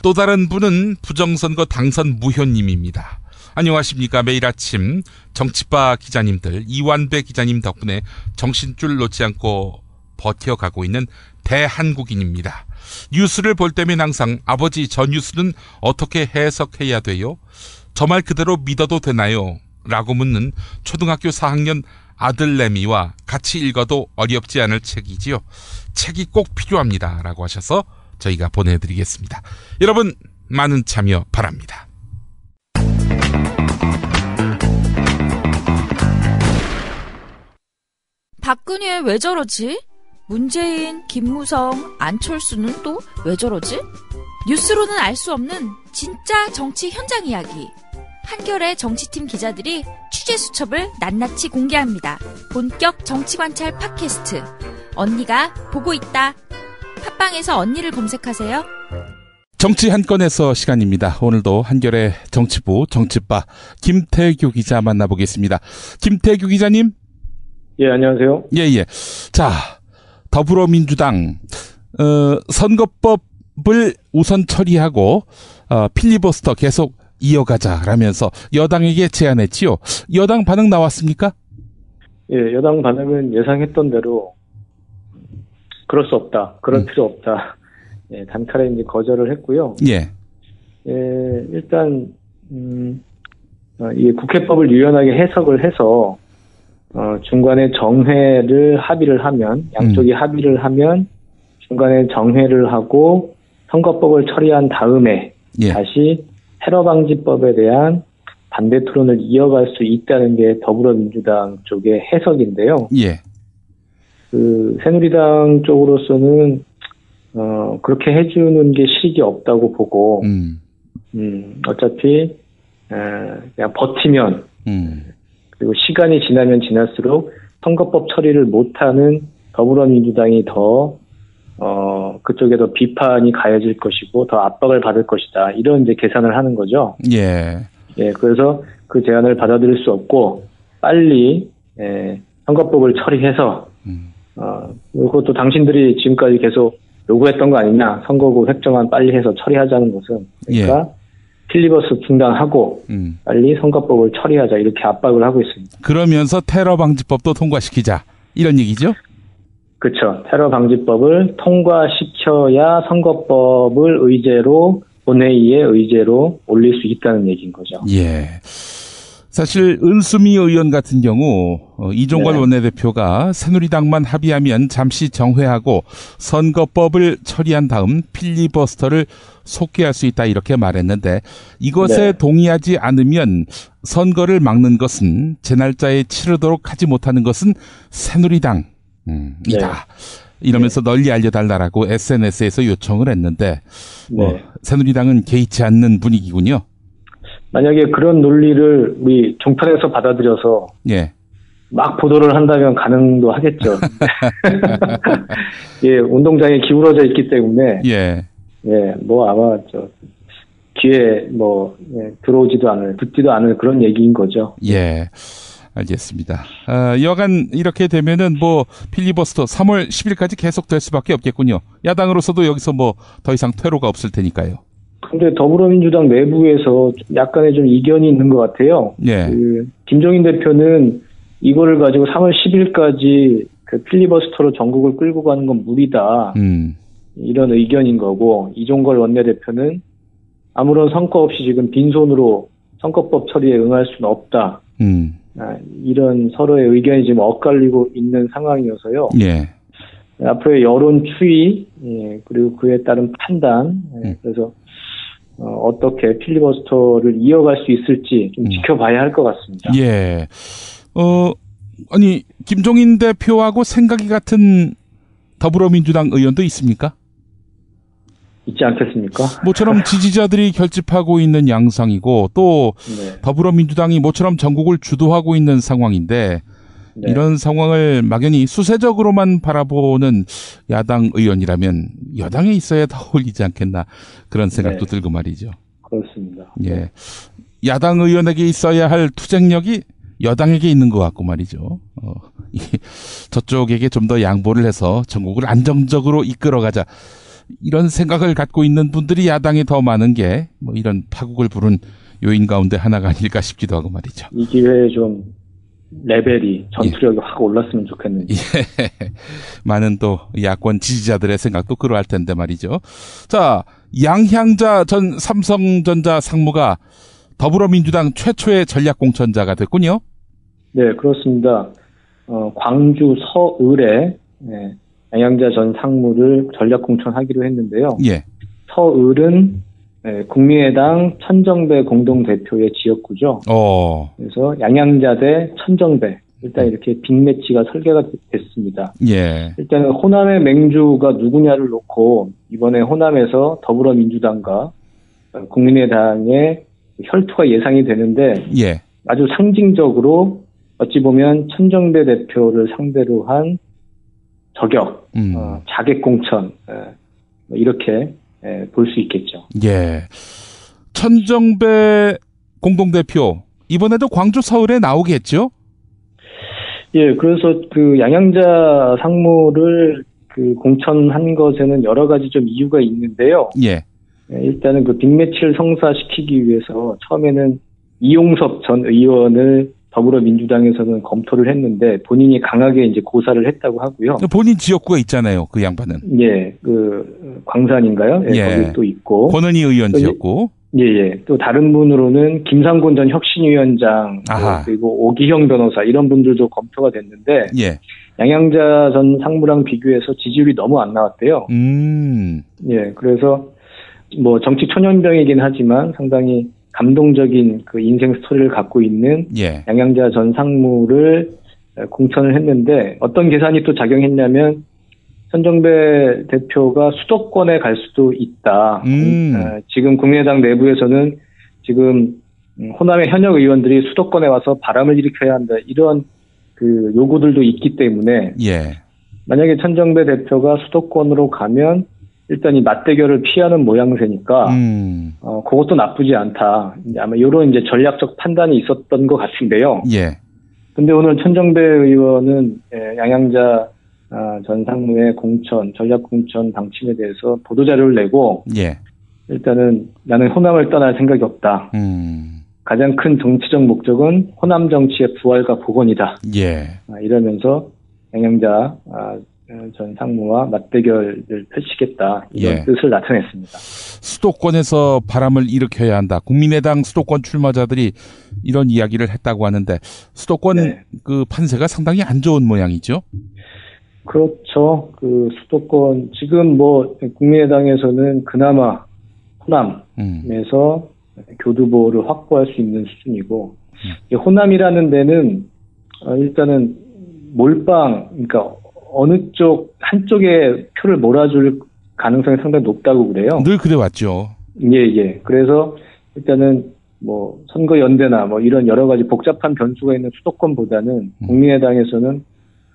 또 다른 분은 부정선거 당선 무효님입니다. 안녕하십니까. 매일 아침 정치바 기자님들 이완배 기자님 덕분에 정신줄 놓지 않고 버텨가고 있는 대한국인입니다. 뉴스를 볼 때면 항상 아버지 저 뉴스는 어떻게 해석해야 돼요? 저 말 그대로 믿어도 되나요? 라고 묻는 초등학교 4학년 아들내미와 같이 읽어도 어렵지 않을 책이지요. 책이 꼭 필요합니다. 라고 하셔서 저희가 보내드리겠습니다. 여러분 많은 참여 바랍니다. 박근혜 왜 저러지? 문재인, 김무성, 안철수는 또 왜 저러지? 뉴스로는 알 수 없는 진짜 정치 현장 이야기. 한겨레 정치팀 기자들이 취재 수첩을 낱낱이 공개합니다. 본격 정치관찰 팟캐스트. 언니가 보고 있다. 팟빵에서 언니를 검색하세요. 정치 한 건에서 시간입니다. 오늘도 한겨레 정치부 정치바 김태규 기자 만나보겠습니다. 김태규 기자님. 예, 안녕하세요. 예. 자, 더불어민주당 선거법을 우선 처리하고 필리버스터 계속 이어가자라면서 여당에게 제안했지요. 여당 반응 나왔습니까? 예, 여당 반응은 예상했던 대로 그럴 수 없다. 그럴 필요 없다. 예, 단칼에 이제 거절을 했고요. 예. 예, 일단 이 국회법을 유연하게 해석을 해서 중간에 정회를 합의를 하면 양쪽이 합의를 하면 중간에 정회를 하고 선거법을 처리한 다음에 다시 테러방지법에 대한 반대 토론을 이어갈 수 있다는 게 더불어민주당 쪽의 해석인데요. 예. 그 새누리당 쪽으로서는 그렇게 해주는 게 실익이 없다고 보고 어차피 그냥 버티면 그리고 시간이 지나면 지날수록 선거법 처리를 못하는 더불어민주당이 더 그쪽에 더 비판이 가해질 것이고 더 압박을 받을 것이다. 이런 이제 계산을 하는 거죠. 예. 예, 그래서 그 제안을 받아들일 수 없고 빨리 선거법을 처리해서 그것도 당신들이 지금까지 계속 요구했던 거 아니냐. 선거구 획정안 빨리 해서 처리하자는 것은 그러니까 필리버스터 중단하고 빨리 선거법을 처리하자 이렇게 압박을 하고 있습니다. 그러면서 테러방지법도 통과시키자 이런 얘기죠? 그렇죠. 테러방지법을 통과시켜야 선거법을 의제로 본회의의 의제로 올릴 수 있다는 얘기인 거죠. 예. 사실 은수미 의원 같은 경우 이종걸 원내대표가 새누리당만 합의하면 잠시 정회하고 선거법을 처리한 다음 필리버스터를 속개할 수 있다 이렇게 말했는데 이것에 동의하지 않으면 선거를 막는 것은 제 날짜에 치르도록 하지 못하는 것은 새누리당이다. 이러면서 널리 알려달라고 SNS에서 요청을 했는데 새누리당은 개의치 않는 분위기군요. 만약에 그런 논리를 우리 종편에서 받아들여서 막 보도를 한다면 가능도 하겠죠. 예, 운동장에 기울어져 있기 때문에 뭐 아마 귀에 들어오지도 않을 듣지도 않을 그런 얘기인 거죠. 예. 알겠습니다. 여간 이렇게 되면은 필리버스터 3월 10일까지 계속될 수밖에 없겠군요. 야당으로서도 여기서 더 이상 퇴로가 없을 테니까요. 근데 더불어민주당 내부에서 약간의 좀 이견이 있는 것 같아요. 김종인 대표는 이거를 가지고 3월 10일까지 그 필리버스터로 전국을 끌고 가는 건 무리다. 이런 의견인 거고, 이종걸 원내대표는 아무런 성과 없이 지금 빈손으로 선거법 처리에 응할 수는 없다. 이런 서로의 의견이 지금 엇갈리고 있는 상황이어서요. 예. 앞으로의 여론 추이, 그리고 그에 따른 판단, 그래서 어떻게 필리버스터를 이어갈 수 있을지 좀 지켜봐야 할 것 같습니다. 예. 아니, 김종인 대표하고 생각이 같은 더불어민주당 의원도 있습니까? 있지 않겠습니까? 모처럼 지지자들이 결집하고 있는 양상이고 또 네. 더불어민주당이 모처럼 전국을 주도하고 있는 상황인데 네. 이런 상황을 막연히 수세적으로만 바라보는 야당 의원이라면 여당에 있어야 더 어울리지 않겠나 그런 생각도 네. 들고 말이죠. 그렇습니다. 예, 야당 의원에게 있어야 할 투쟁력이 여당에게 있는 것 같고 말이죠. 저쪽에게 좀 더 양보를 해서 전국을 안정적으로 이끌어가자. 이런 생각을 갖고 있는 분들이 야당에 더 많은 게 뭐 이런 파국을 부른 요인 가운데 하나가 아닐까 싶기도 하고 말이죠. 이 기회에 좀 레벨이 전투력이 확 올랐으면 좋겠는데. 예. 많은 또 야권 지지자들의 생각도 그러할 텐데 말이죠. 자, 양향자 전 삼성전자 상무가 더불어민주당 최초의 전략공천자가 됐군요. 네, 그렇습니다. 광주 서을에 양향자 전 상무를 전략공천하기로 했는데요. 예. 서을은 국민의당 천정배 공동대표의 지역구죠. 그래서 양향자 대 천정배. 일단 이렇게 빅매치가 설계가 됐습니다. 예. 일단은 호남의 맹주가 누구냐를 놓고 이번에 호남에서 더불어민주당과 국민의당의 혈투가 예상이 되는데 예. 아주 상징적으로 어찌 보면 천정배 대표를 상대로 한 저격, 자객공천 이렇게 볼 수 있겠죠. 예. 천정배 공동대표 이번에도 광주 서울에 나오겠죠? 예, 그래서 그 양향자 상무를 그 공천한 것에는 여러 가지 좀 이유가 있는데요. 예. 일단은 그 빅매치를 성사시키기 위해서 처음에는 이용섭 전 의원을 더불어민주당에서는 검토를 했는데 본인이 강하게 이제 고사를 했다고 하고요. 본인 지역구가 있잖아요, 그 양반은. 예, 그 광산인가요? 예, 예. 거기 또 있고. 권은희 의원 지역구. 예. 또 다른 분으로는 김상곤 전 혁신위원장, 그리고 오기형 변호사 이런 분들도 검토가 됐는데 예. 양향자 전 상무랑 비교해서 지지율이 너무 안 나왔대요. 예, 그래서 뭐 정치 초년병이긴 하지만 상당히 감동적인 그 인생 스토리를 갖고 있는 예. 양향자 전 상무를 공천을 했는데 어떤 계산이 또 작용했냐면 천정배 대표가 수도권에 갈 수도 있다. 지금 국민의당 내부에서는 지금 호남의 현역 의원들이 수도권에 와서 바람을 일으켜야 한다. 이런 그 요구들도 있기 때문에 예. 만약에 천정배 대표가 수도권으로 가면 일단 이 맞대결을 피하는 모양새니까 그것도 나쁘지 않다. 아마 이런 이제 전략적 판단이 있었던 것 같은데요. 예. 근데 오늘 천정배 의원은 양향자 전 상무의 공천, 전략 공천 당침에 대해서 보도자료를 내고 예. 일단은 나는 호남을 떠날 생각이 없다. 가장 큰 정치적 목적은 호남 정치의 부활과 복원이다. 예. 이러면서 양향자 전 상무와 맞대결을 펼치겠다. 이런 뜻을 나타냈습니다. 수도권에서 바람을 일으켜야 한다. 국민의당 수도권 출마자들이 이런 이야기를 했다고 하는데 수도권 그 판세가 상당히 안 좋은 모양이죠. 그렇죠. 그 수도권 지금 뭐 국민의당에서는 그나마 호남에서 교두보를 확보할 수 있는 수준이고 호남이라는 데는 일단은 몰빵 그러니까 어느 쪽 한쪽에 표를 몰아줄 가능성이 상당히 높다고 그래요. 늘 그래왔죠. 예. 그래서 일단은 뭐 선거 연대나 뭐 이런 여러 가지 복잡한 변수가 있는 수도권보다는 국민의당에서는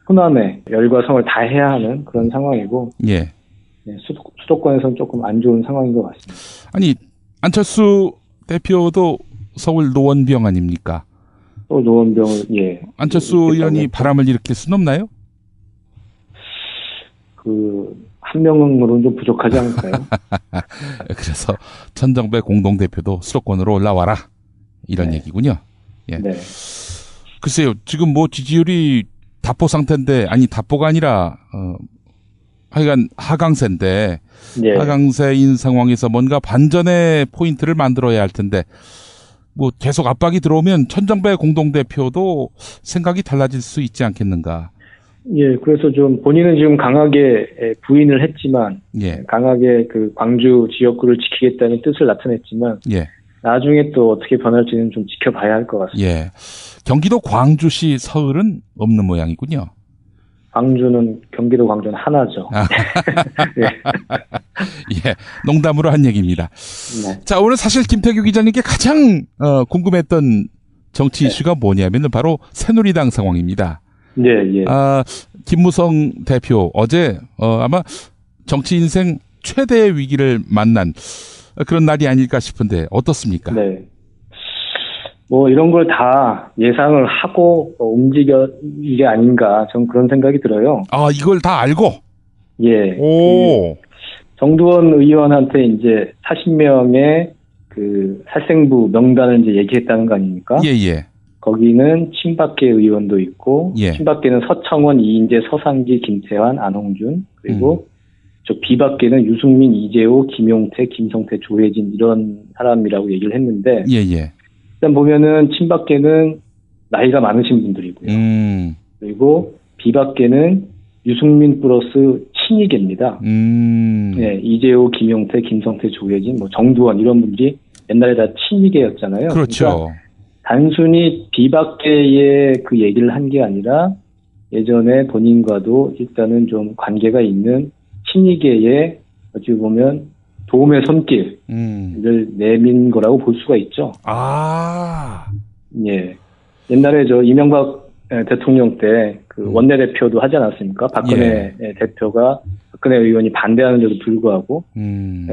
호남에 열과 성을 다 해야 하는 그런 상황이고, 예. 수도권에서는 조금 안 좋은 상황인 것 같습니다. 아니 안철수 대표도 서울 노원병 아닙니까? 또 노원병을 예. 안철수 의원이 바람을 일으킬 수는 없나요? 한 명으로는 좀 부족하지 않을까요? 그래서 천정배 공동대표도 수도권으로 올라와라 이런 얘기군요. 예. 네. 글쎄요, 지금 뭐 지지율이 답보 상태인데, 아니, 답보가 아니라, 하여간 하강세인데, 예. 하강세인 상황에서 뭔가 반전의 포인트를 만들어야 할 텐데, 뭐 계속 압박이 들어오면 천정배 공동대표도 생각이 달라질 수 있지 않겠는가. 예, 그래서 좀 본인은 지금 강하게 부인을 했지만, 예. 강하게 그 광주 지역구를 지키겠다는 뜻을 나타냈지만, 예. 나중에 또 어떻게 변할지는 좀 지켜봐야 할 것 같습니다. 예. 경기도 광주시 서울은 없는 모양이군요. 광주는 경기도 광주는 하나죠. 예. 예, 농담으로 한 얘기입니다. 네. 자, 오늘 사실 김태규 기자님께 가장 궁금했던 정치 이슈가 뭐냐면은 바로 새누리당 상황입니다. 네, 예. 김무성 대표 어제 아마 정치 인생 최대의 위기를 만난 그런 날이 아닐까 싶은데 어떻습니까? 네. 뭐 이런 걸 다 예상을 하고 움직인 게 아닌가 전 그런 생각이 들어요. 아, 이걸 다 알고? 예. 오. 정두원 의원한테 이제 40명의 그 살생부 명단을 이제 얘기했다는 거 아닙니까? 예, 예. 거기는 친박계 의원도 있고, 예. 친박계는 서청원, 이인재, 서상기, 김태환, 안홍준, 그리고 저 비박계는 유승민, 이재호, 김용태, 김성태, 조혜진 이런 사람이라고 얘기를 했는데, 예, 예. 일단 보면은 친박계는 나이가 많으신 분들이고요. 그리고 비박계는 유승민 플러스 친이계입니다. 네, 이재호, 김용태, 김성태, 조혜진, 뭐 정두원 이런 분들이 옛날에 다 친이계였잖아요. 그렇죠. 그러니까 단순히 비박계의 그 얘기를 한 게 아니라 예전에 본인과도 일단은 좀 관계가 있는 친이계의 어찌 보면 도움의 손길을 내민 거라고 볼 수가 있죠. 아. 예. 옛날에 저 이명박 대통령 때 그 원내대표도 하지 않았습니까? 박근혜 대표가, 박근혜 의원이 반대하는데도 불구하고,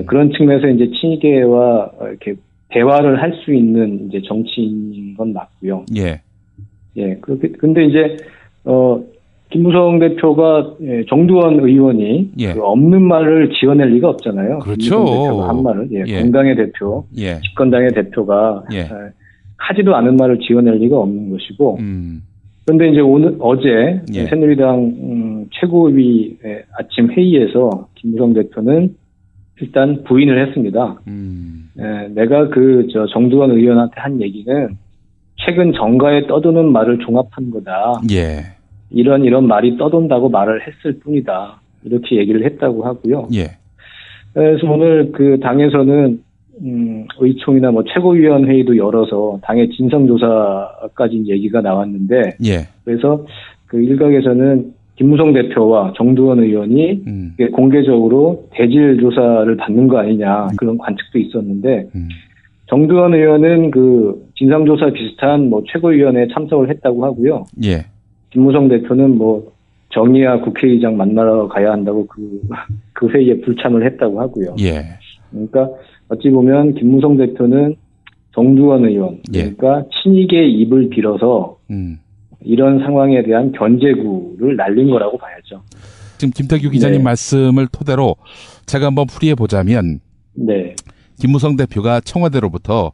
그런 측면에서 이제 친이계와 이렇게 대화를 할 수 있는 이제 정치인인 건 맞고요. 예. 예. 그렇게, 근데 이제, 김무성 대표가 정두원 의원이 그 없는 말을 지어낼 리가 없잖아요. 그렇죠. 김무성 대표가 한 말을 공당의 대표, 예. 집권당의 대표가 하지도 않은 말을 지어낼 리가 없는 것이고. 그런데 이제 어제 새누리당 최고위 아침 회의에서 김무성 대표는 일단 부인을 했습니다. 내가 저 정두원 의원한테 한 얘기는 최근 정가에 떠도는 말을 종합한 거다. 예. 이런 말이 떠돈다고 말을 했을 뿐이다. 이렇게 얘기를 했다고 하고요. 예. 그래서 오늘 그 당에서는 의총이나 뭐 최고위원 회의도 열어서 당의 진상조사까지 얘기가 나왔는데, 예. 그래서 그 일각에서는 김무성 대표와 정두원 의원이 공개적으로 대질 조사를 받는 거 아니냐 그런 관측도 있었는데, 정두원 의원은 그 진상조사 비슷한 뭐 최고위원회에 참석을 했다고 하고요. 예. 김무성 대표는 뭐 정의아 국회의장 만나러 가야 한다고 그 회의에 불참을 했다고 하고요. 예. 그러니까 어찌 보면 김무성 대표는 정두원 의원, 그러니까 친이계의 입을 빌어서 이런 상황에 대한 견제구를 날린 거라고 봐야죠. 지금 김태규 기자님 말씀을 토대로 제가 한번 풀이해 보자면, 김무성 대표가 청와대로부터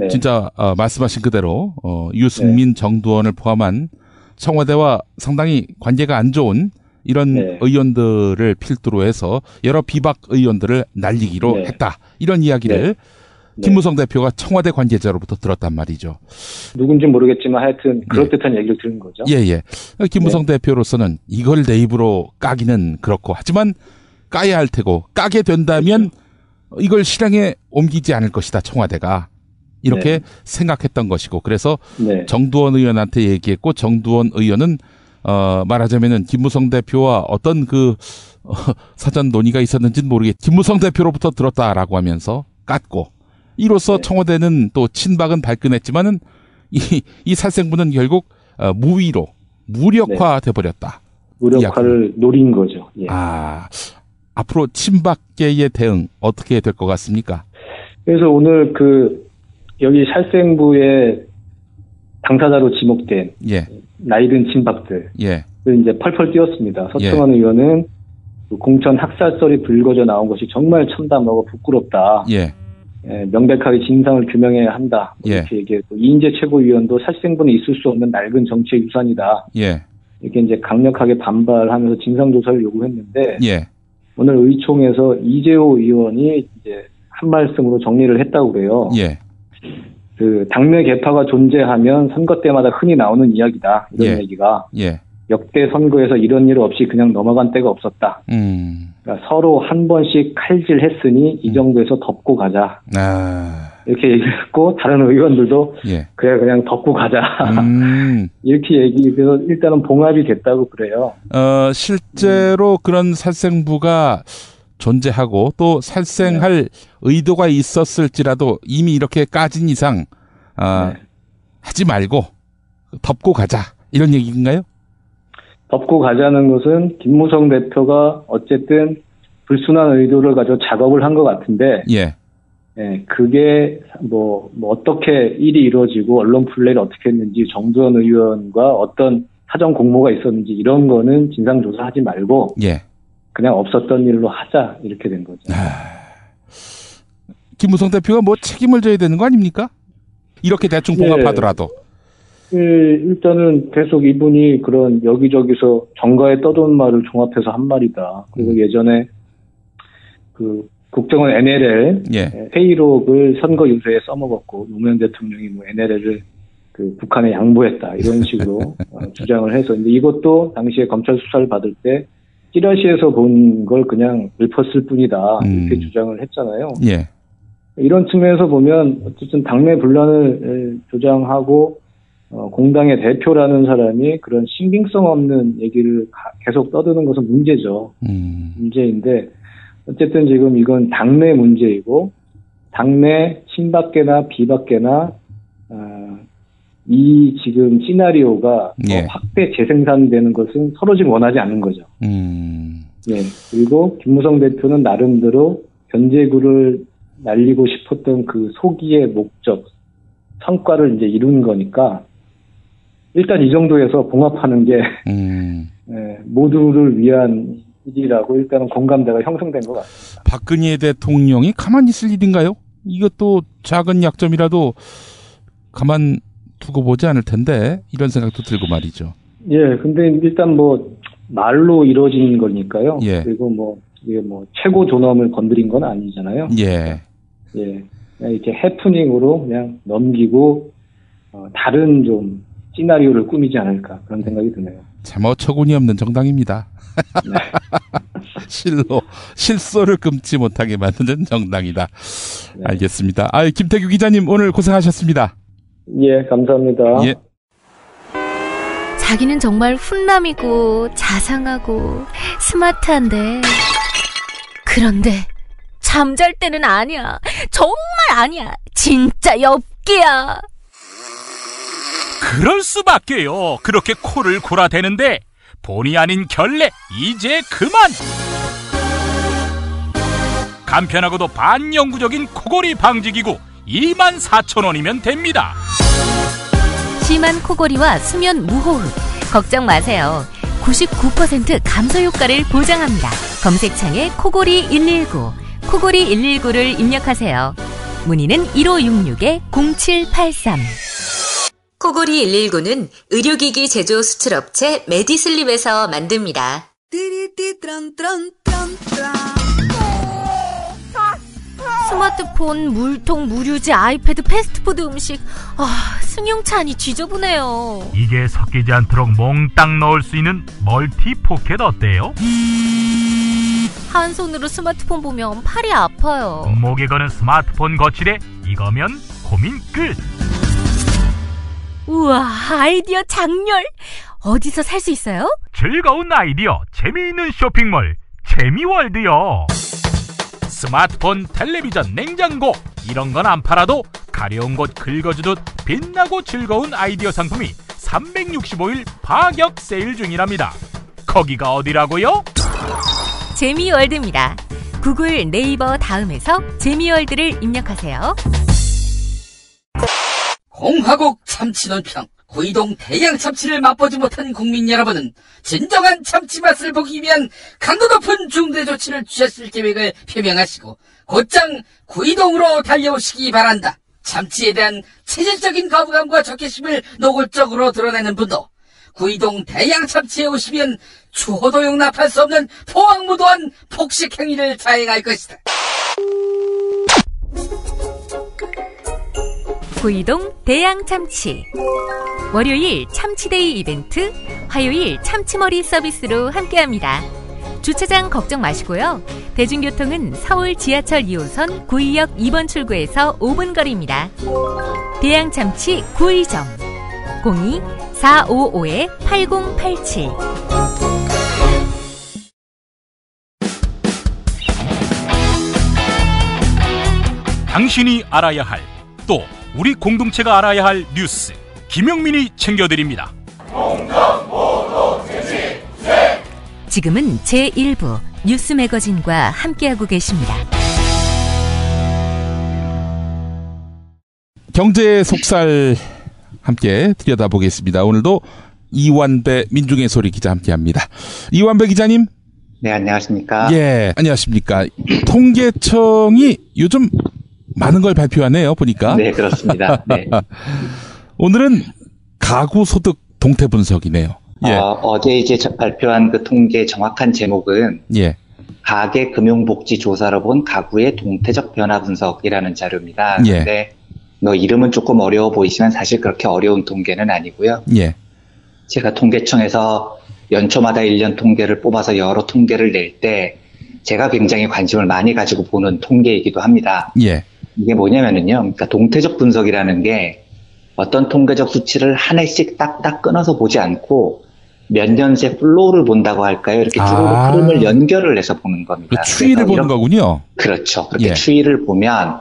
진짜 말씀하신 그대로 유승민, 정두원을 포함한 청와대와 상당히 관계가 안 좋은 이런 의원들을 필두로 해서 여러 비박 의원들을 날리기로 했다. 이런 이야기를 김무성 대표가 청와대 관계자로부터 들었단 말이죠. 누군지 모르겠지만 하여튼 그럴듯한 얘기를 들은 거죠. 예. 김무성 대표로서는 이걸 내 입으로 까기는 그렇고, 하지만 까야 할 테고, 까게 된다면 이걸 실행에 옮기지 않을 것이다, 청와대가. 이렇게 생각했던 것이고, 그래서 정두원 의원한테 얘기했고, 정두원 의원은 말하자면은 김무성 대표와 어떤 사전 논의가 있었는지는 모르겠. 김무성 대표로부터 들었다라고 하면서 깠고, 이로써 청와대는 또 친박은 발끈했지만은 이 살생부는 결국 무위로 무력화돼 버렸다. 무력화를 노린 거죠. 예. 앞으로 친박계의 대응 어떻게 될 것 같습니까? 그래서 오늘 여기 살생부의 당사자로 지목된 나이든 친박들 이제 펄펄 뛰었습니다. 서청원 의원은 공천 학살설이 불거져 나온 것이 정말 참담하고 부끄럽다. 명백하게 진상을 규명해야 한다. 이렇게 얘기했고, 이인재 최고위원도 살생부는 있을 수 없는 낡은 정치의 유산이다. 이렇게 이제 강력하게 반발하면서 진상조사를 요구했는데 예. 오늘 의총에서 이재호 의원이 이제 한 말씀으로 정리를 했다고 그래요. 예. 그 당내 개파가 존재하면 선거 때마다 흔히 나오는 이야기다. 이런 예. 얘기가 예. 역대 선거에서 이런 일 없이 그냥 넘어간 때가 없었다. 그러니까 서로 한 번씩 칼질했으니 이 정도에서 덮고 가자. 이렇게 얘기했고 다른 의원들도 예. 그래 그냥 덮고 가자. 이렇게 얘기해서 일단은 봉합이 됐다고 그래요. 실제로 그런 살생부가 존재하고 또 살생할 의도가 있었을지라도 이미 이렇게 까진 이상 하지 말고 덮고 가자 이런 얘기인가요? 덮고 가자는 것은 김무성 대표가 어쨌든 불순한 의도를 가지고 작업을 한 것 같은데, 예, 그게 뭐 어떻게 일이 이루어지고 언론 플레이를 어떻게 했는지 정두원 의원과 어떤 사전 공모가 있었는지 이런 거는 진상조사하지 말고, 예, 그냥 없었던 일로 하자 이렇게 된 거죠. 김무성 대표가 뭐 책임을 져야 되는 거 아닙니까? 이렇게 대충 봉합하더라도. 일단은 계속 이분이 그런 여기저기서 정가에 떠도는 말을 종합해서 한 말이다. 그리고 예전에 그 국정원 NLL 회의록을 선거 유세에 써먹었고 노무현 대통령이 뭐 NLL을 그 북한에 양보했다 이런 식으로 주장을 해서 근데 이것도 당시에 검찰 수사를 받을 때 찌라시에서 본 걸 그냥 읊었을 뿐이다 이렇게 주장을 했잖아요. 예. 이런 측면에서 보면 어쨌든 당내 분란을 조장하고 공당의 대표라는 사람이 그런 신빙성 없는 얘기를 계속 떠드는 것은 문제죠. 문제인데 어쨌든 지금 이건 당내 문제이고 당내 친박계나 비박계나 이 지금 시나리오가 확대 재생산되는 것은 서로 지금 원하지 않는 거죠. 예. 그리고 김무성 대표는 나름대로 견제구를 날리고 싶었던 그 소기의 목적, 성과를 이제 이룬 거니까 일단 이 정도에서 봉합하는 게 모두를 위한 일이라고 일단은 공감대가 형성된 것 같습니다. 박근혜 대통령이 가만히 있을 일인가요? 이것도 작은 약점이라도 가만 두고 보지 않을 텐데 이런 생각도 들고 말이죠. 예, 근데 일단 뭐 말로 이루어진 거니까요. 예. 그리고 뭐 이게 뭐 최고 존엄을 건드린 건 아니잖아요. 예. 예. 그냥 이렇게 해프닝으로 그냥 넘기고 다른 좀 시나리오를 꾸미지 않을까 그런 생각이 드네요. 참 어처구니 없는 정당입니다. 네. 실소를 금치 못하게 만드는 정당이다. 네. 알겠습니다. 김태규 기자님 오늘 고생하셨습니다. 예, 감사합니다. 예. 자기는 정말 훈남이고 자상하고 스마트한데 그런데 잠잘 때는 아니야. 정말 아니야. 진짜 엽기야. 그럴 수밖에요. 그렇게 코를 골아대는데 본의 아닌 결례 이제 그만. 간편하고도 반영구적인 코골이 방지기구 24,000원이면 됩니다. 심한 코골이와 수면 무호흡 걱정 마세요. 99% 감소 효과를 보장합니다. 검색창에 코골이 119, 코골이 119를 입력하세요. 문의는 1566-0783. 코골이 119는 의료기기 제조 수출업체 메디슬립에서 만듭니다. 스마트폰, 물통, 무료지, 아이패드, 패스트푸드 음식. 승용차안이 지저분해요. 이게 섞이지 않도록 몽땅 넣을 수 있는 멀티 포켓 어때요? 한 손으로 스마트폰 보면 팔이 아파요. 목에 거는 스마트폰 거치대 이거면 고민 끝. 우와, 아이디어 장렬. 어디서 살 수 있어요? 즐거운 아이디어, 재미있는 쇼핑몰 재미월드요. 스마트폰, 텔레비전, 냉장고 이런 건 안 팔아도 가려운 곳 긁어주듯 빛나고 즐거운 아이디어 상품이 365일 파격 세일 중이랍니다. 거기가 어디라고요? 재미월드입니다. 구글, 네이버 다음에서 재미월드를 입력하세요. 공화국 참치 논평. 구이동 대양 참치를 맛보지 못한 국민 여러분은 진정한 참치 맛을 보기 위한 강도 높은 중대 조치를 취하실 계획을 표명하시고 곧장 구이동으로 달려오시기 바란다. 참치에 대한 체질적인 거부감과 적개심을 노골적으로 드러내는 분도 구이동 대양참치에 오시면 추호도 용납할 수 없는 포항무도한 폭식 행위를 자행할 것이다. 구이동 대양참치. 월요일 참치데이 이벤트, 화요일 참치머리 서비스로 함께합니다. 주차장 걱정 마시고요. 대중교통은 서울 지하철 2호선 구의역 2번 출구에서 5분 거리입니다. 대양참치 구의점 02-455-8087. 당신이 알아야 할, 또 우리 공동체가 알아야 할 뉴스, 김영민이 챙겨드립니다. 지금은 제1부 뉴스 매거진과 함께하고 계십니다. 경제 속살 함께 들여다보겠습니다. 오늘도 이완배 민중의 소리 기자 함께합니다. 이완배 기자님. 네, 안녕하십니까. 예, 안녕하십니까. 통계청이 요즘 많은 걸 발표하네요, 보니까. 네, 그렇습니다. 네. 오늘은 가구 소득 동태 분석이네요. 예. 어제 이제 발표한 그 통계 정확한 제목은 예. 가계 금융복지 조사로 본 가구의 동태적 변화 분석이라는 자료입니다. 예. 근데 이름은 조금 어려워 보이지만 사실 그렇게 어려운 통계는 아니고요. 예. 제가 통계청에서 연초마다 1년 통계를 뽑아서 여러 통계를 낼 때 제가 굉장히 관심을 많이 가지고 보는 통계이기도 합니다. 예. 이게 뭐냐면은요. 그러니까 동태적 분석이라는 게 어떤 통계적 수치를 한 해씩 딱딱 끊어서 보지 않고 몇 년새 플로우를 본다고 할까요? 이렇게 쭉 흐름을 연결을 해서 보는 겁니다. 그 추이를 보는 거군요. 그렇죠. 그렇게 예. 추이를 보면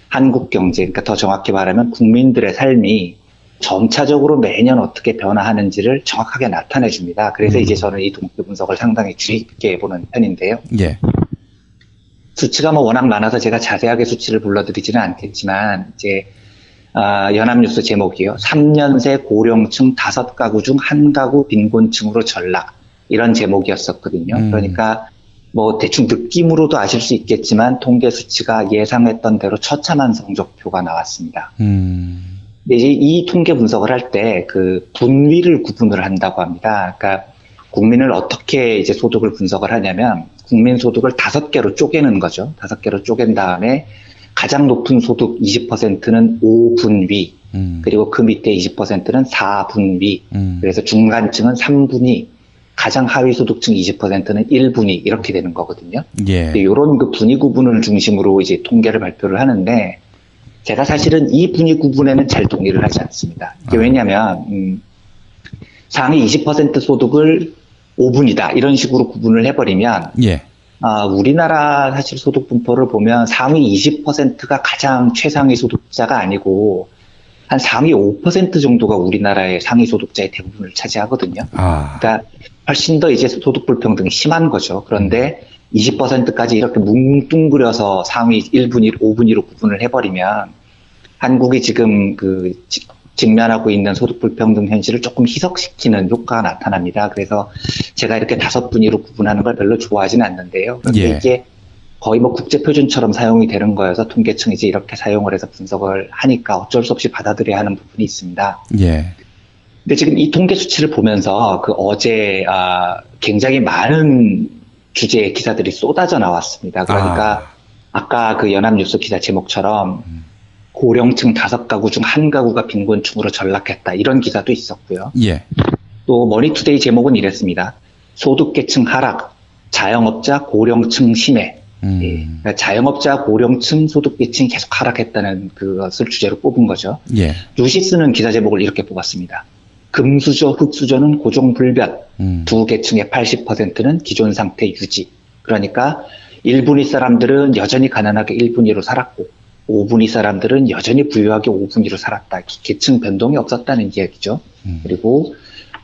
한국 경제, 그러니까 더 정확히 말하면 국민들의 삶이 점차적으로 매년 어떻게 변화하는지를 정확하게 나타내 줍니다. 그래서 이제 저는 이 동태 분석을 상당히 주의 깊게 해보는 편인데요. 예. 수치가 워낙 많아서 제가 자세하게 수치를 불러드리지는 않겠지만 이제 연합뉴스 제목이요. 3년새 고령층 5가구 중 1가구 빈곤층으로 전락. 이런 제목이었었거든요. 그러니까 대충 느낌으로도 아실 수 있겠지만 통계 수치가 예상했던 대로 처참한 성적표가 나왔습니다. 근데 이제 이 통계 분석을 할 때 그 분위를 구분을 한다고 합니다. 그러니까 국민을 어떻게 이제 소득을 분석을 하냐면 국민 소득을 5개로 쪼개는 거죠. 5개로 쪼갠 다음에 가장 높은 소득 20%는 5분위, 그리고 그 밑에 20%는 4분위, 그래서 중간층은 3분위, 가장 하위 소득층 20%는 1분위 이렇게 되는 거거든요. 예. 이런 그 분위 구분을 중심으로 이제 통계를 발표를 하는데 제가 사실은 이 분위 구분에는 잘 동의를 하지 않습니다. 이게 왜냐하면 상위 20% 소득을 5분이다 이런 식으로 구분을 해버리면 예. 우리나라 사실 소득 분포를 보면 상위 20%가 가장 최상위 소득자가 아니고 한 상위 5% 정도가 우리나라의 상위 소득자의 대부분을 차지하거든요. 그러니까 훨씬 더 이제 소득 불평등이 심한 거죠. 그런데 20%까지 이렇게 뭉뚱그려서 상위 1분위, 5분위로 구분을 해버리면 한국이 지금 직면하고 있는 소득 불평등 현실을 조금 희석시키는 효과가 나타납니다. 그래서 제가 이렇게 5분위로 구분하는 걸 별로 좋아하지는 않는데요. 그런데 예. 이게 거의 국제 표준처럼 사용이 되는 거여서 통계청이 이제 이렇게 사용을 해서 분석을 하니까 어쩔 수 없이 받아들여야 하는 부분이 있습니다. 예. 근데 지금 이 통계 수치를 보면서 어제 굉장히 많은 주제의 기사들이 쏟아져 나왔습니다. 그러니까 아까 그 연합뉴스 기사 제목처럼 고령층 5가구 중 1가구가 빈곤층으로 전락했다. 이런 기사도 있었고요. 예. 또 머니투데이 제목은 이랬습니다. 소득계층 하락, 자영업자 고령층 심해. 그러니까 자영업자 고령층 소득계층이 계속 하락했다는 그것을 주제로 뽑은 거죠. 예. 뉴시스는 기사 제목을 이렇게 뽑았습니다. 금수저, 흑수저는 고정불변. 두 계층의 80%는 기존 상태 유지. 그러니까 1분위 사람들은 여전히 가난하게 1분위로 살았고 5분위 사람들은 여전히 부유하게 5분위로 살았다. 계층 변동이 없었다는 이야기죠. 그리고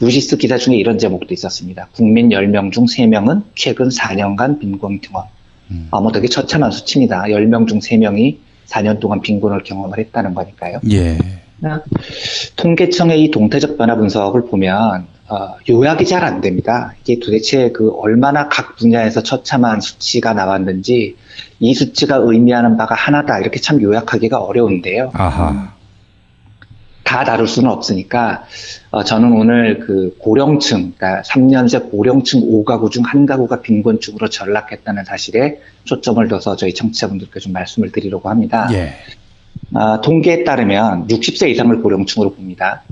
뉴시스 기사 중에 이런 제목도 있었습니다. 국민 10명 중 3명은 최근 4년간 빈곤 경험. 되게 처참한 수치입니다. 10명 중 3명이 4년 동안 빈곤을 경험을 했다는 거니까요. 예. 통계청의 이 동태적 변화 분석을 보면 요약이 잘 안 됩니다. 이게 도대체 얼마나 각 분야에서 처참한 수치가 나왔는지 이 수치가 의미하는 바가 하나다 이렇게 참 요약하기가 어려운데요. 다 다룰 수는 없으니까 저는 오늘 그 고령층, 그러니까 3년제 고령층 5가구 중 1가구가 빈곤층으로 전락했다는 사실에 초점을 둬서 저희 청취자분들께 좀 말씀을 드리려고 합니다. 예. 통계에 따르면 60세 이상을 고령층으로 봅니다.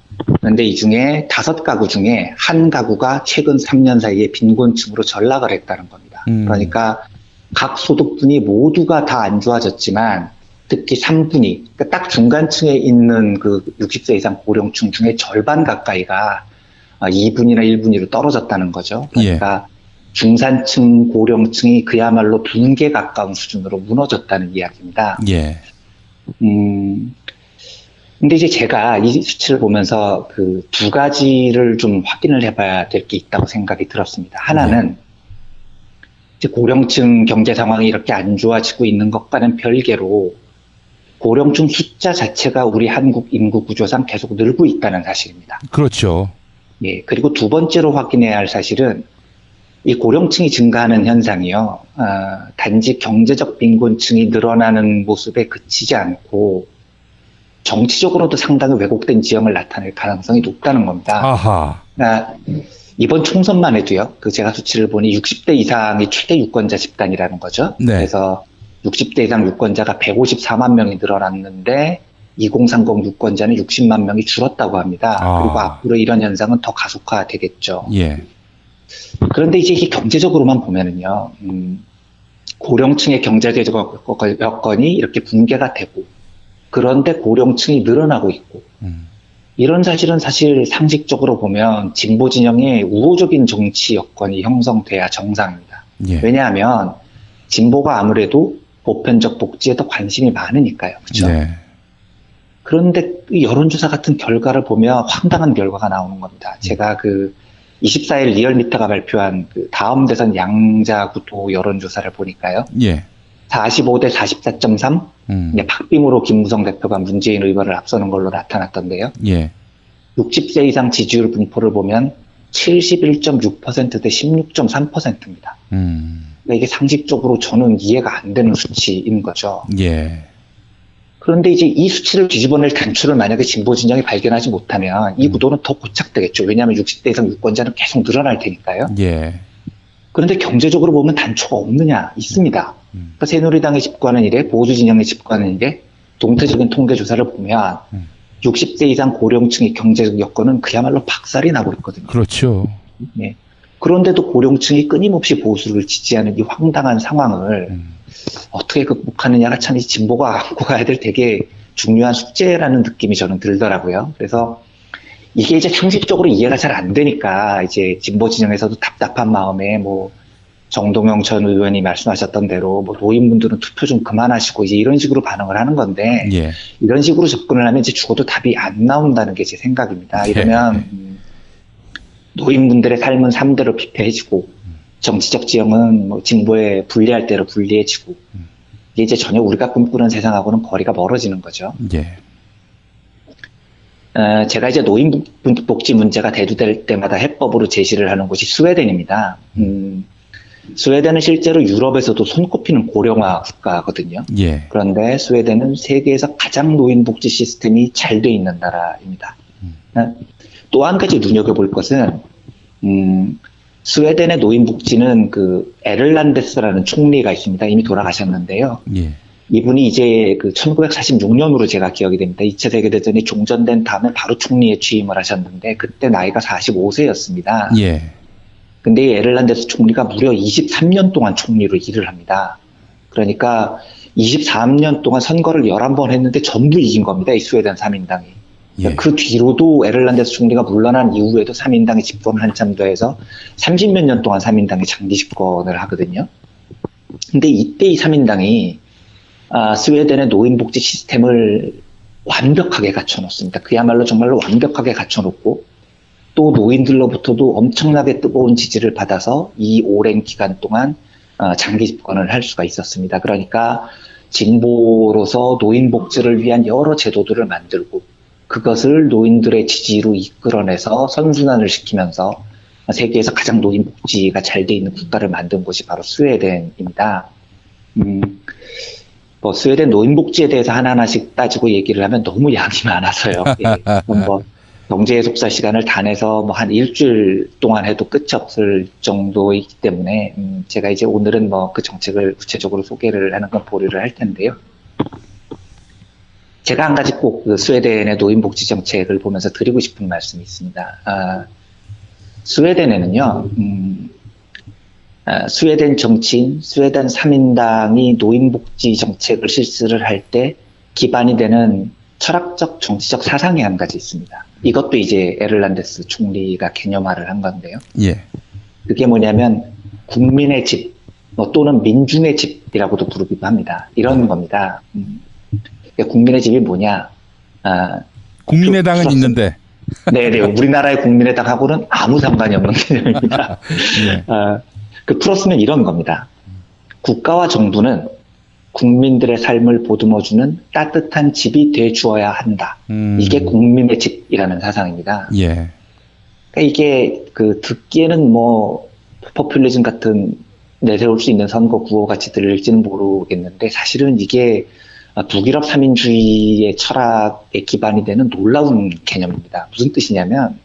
그런데 이 중에 5가구 중에 1가구가 최근 3년 사이에 빈곤층으로 전락을 했다는 겁니다. 그러니까 각 소득분이 모두가 다 안 좋아졌지만 특히 3분위, 그러니까 딱 중간층에 있는 그 60세 이상 고령층 중에 절반 가까이가 2분위나 1분위로 떨어졌다는 거죠. 그러니까 중산층, 고령층이 그야말로 붕괴 가까운 수준으로 무너졌다는 이야기입니다. 예. 근데 이제 제가 이 수치를 보면서 그 두 가지를 좀 확인을 해봐야 될 게 있다고 생각이 들었습니다. 하나는 이제 고령층 경제 상황이 이렇게 안 좋아지고 있는 것과는 별개로 고령층 숫자 자체가 우리 한국 인구 구조상 계속 늘고 있다는 사실입니다. 그렇죠. 예. 그리고 두 번째로 확인해야 할 사실은 이 고령층이 증가하는 현상이요. 단지 경제적 빈곤층이 늘어나는 모습에 그치지 않고 정치적으로도 상당히 왜곡된 지형을 나타낼 가능성이 높다는 겁니다. 아하. 이번 총선만 해도요. 그 제가 수치를 보니 60대 이상이 최대 유권자 집단이라는 거죠. 네. 그래서 60대 이상 유권자가 154만 명이 늘어났는데 2030 유권자는 60만 명이 줄었다고 합니다. 그리고 앞으로 이런 현상은 더 가속화되겠죠. 예. 그런데 이제 이게 경제적으로만 보면은요, 고령층의 경제적 여건이 이렇게 붕괴가 되고, 그런데 고령층이 늘어나고 있고, 이런 사실은 사실 상식적으로 보면 진보 진영의 우호적인 정치 여건이 형성돼야 정상입니다. 예. 왜냐하면 진보가 아무래도 보편적 복지에 더 관심이 많으니까요. 그렇죠? 네. 그런데 여론조사 같은 결과를 보면 황당한 결과가 나오는 겁니다. 제가 그 24일 리얼미터가 발표한 그 다음 대선 양자구도 여론조사를 보니까요. 예. 45대 44.3. 박빙으로 김무성 대표가 문재인 의원을 앞서는 걸로 나타났던데요. 예. 60세 이상 지지율 분포를 보면 71.6% 대 16.3%입니다. 그러니까 이게 상식적으로 저는 이해가 안 되는 수치인 거죠. 예. 그런데 이제 이 수치를 뒤집어낼 단초를 만약에 진보 진영이 발견하지 못하면 이 구도는 더 고착되겠죠. 왜냐하면 60대 이상 유권자는 계속 늘어날 테니까요. 예. 그런데 경제적으로 보면 단초가 없느냐? 있습니다. 그러니까 새누리당의 집권은 이래, 보수 진영의 집권은 이래, 동태적인 통계 조사를 보면 60세 이상 고령층의 경제적 여건은 그야말로 박살이 나고 있거든요. 그렇죠. 네. 그런데도 고령층이 끊임없이 보수를 지지하는 이 황당한 상황을 어떻게 극복하느냐가 참 이 진보가 안고 가야 될 되게 중요한 숙제라는 느낌이 저는 들더라고요. 그래서 이게 이제 상식적으로 이해가 잘 안 되니까 이제 진보 진영에서도 답답한 마음에 뭐 정동영 전 의원이 말씀하셨던 대로 뭐 노인분들은 투표 좀 그만하시고 이제 이런 식으로 반응을 하는 건데 예. 이런 식으로 접근을 하면 이제 죽어도 답이 안 나온다는 게 제 생각입니다. 이러면 노인분들의 삶은 삶대로 피폐해지고 정치적 지형은 뭐 진보에 불리할 대로 불리해지고 이게 이제 전혀 우리가 꿈꾸는 세상하고는 거리가 멀어지는 거죠. 예. 제가 이제 노인 복지 문제가 대두될 때마다 해법으로 제시를 하는 곳이 스웨덴입니다. 스웨덴은 실제로 유럽에서도 손꼽히는 고령화 국가거든요. 예. 그런데 스웨덴은 세계에서 가장 노인 복지 시스템이 잘 돼 있는 나라입니다. 또 한 가지 눈여겨볼 것은 스웨덴의 노인 복지는 그 에를란데스라는 총리가 있습니다. 이미 돌아가셨는데요. 예. 이분이 이제 그 1946년으로 제가 기억이 됩니다. 2차 세계대전이 종전된 다음에 바로 총리에 취임을 하셨는데 그때 나이가 45세였습니다. 예. 근데 이 에를란데스 총리가 무려 23년 동안 총리로 일을 합니다. 그러니까 23년 동안 선거를 11번 했는데 전부 이긴 겁니다. 이 스웨덴 3인당이. 예. 그 뒤로도 에를란데스 총리가 물러난 이후에도 3인당이 집권을 한참 더 해서 30몇 년 동안 3인당이 장기 집권을 하거든요. 근데 이때 이 3인당이 스웨덴의 노인복지 시스템을 완벽하게 갖춰놓습니다. 그야말로 정말로 완벽하게 갖춰놓고 또 노인들로부터도 엄청나게 뜨거운 지지를 받아서 이 오랜 기간 동안 장기 집권을 할 수가 있었습니다. 그러니까 진보로서 노인복지를 위한 여러 제도들을 만들고 그것을 노인들의 지지로 이끌어내서 선순환을 시키면서 세계에서 가장 노인복지가 잘 돼 있는 국가를 만든 곳이 바로 스웨덴입니다. 뭐 스웨덴 노인복지에 대해서 하나하나씩 따지고 얘기를 하면 너무 양이 많아서요. 예, 뭐 경제 속사 시간을 다 내서 뭐 한 일주일 동안 해도 끝이 없을 정도이기 때문에 제가 이제 오늘은 뭐 그 정책을 구체적으로 소개를 하는 건 보류를 할 텐데요. 제가 한 가지 꼭 그 스웨덴의 노인복지 정책을 보면서 드리고 싶은 말씀이 있습니다. 스웨덴에는요, 스웨덴 정치인, 스웨덴 3인당이 노인복지 정책을 실시를 할 때 기반이 되는 철학적, 정치적 사상이 한 가지 있습니다. 이것도 이제 에를란데스 총리가 개념화를 한 건데요. 예. 그게 뭐냐면 국민의 집, 뭐 또는 민중의 집이라고도 부르기도 합니다. 이런 겁니다. 국민의 집이 뭐냐? 국민의당은 있는데. 네네, 우리나라의 국민의당하고는 아무 상관이 없는 개념입니다. 예. 그 풀었으면 이런 겁니다. 국가와 정부는 국민들의 삶을 보듬어주는 따뜻한 집이 돼주어야 한다. 이게 국민의 집이라는 사상입니다. 예. 그러니까 이게 그 듣기에는 뭐 포퓰리즘 같은 내세울 수 있는 선거 구호 같이 들릴지는 모르겠는데 사실은 이게 북유럽 3인주의의 철학에 기반이 되는 놀라운 개념입니다. 무슨 뜻이냐면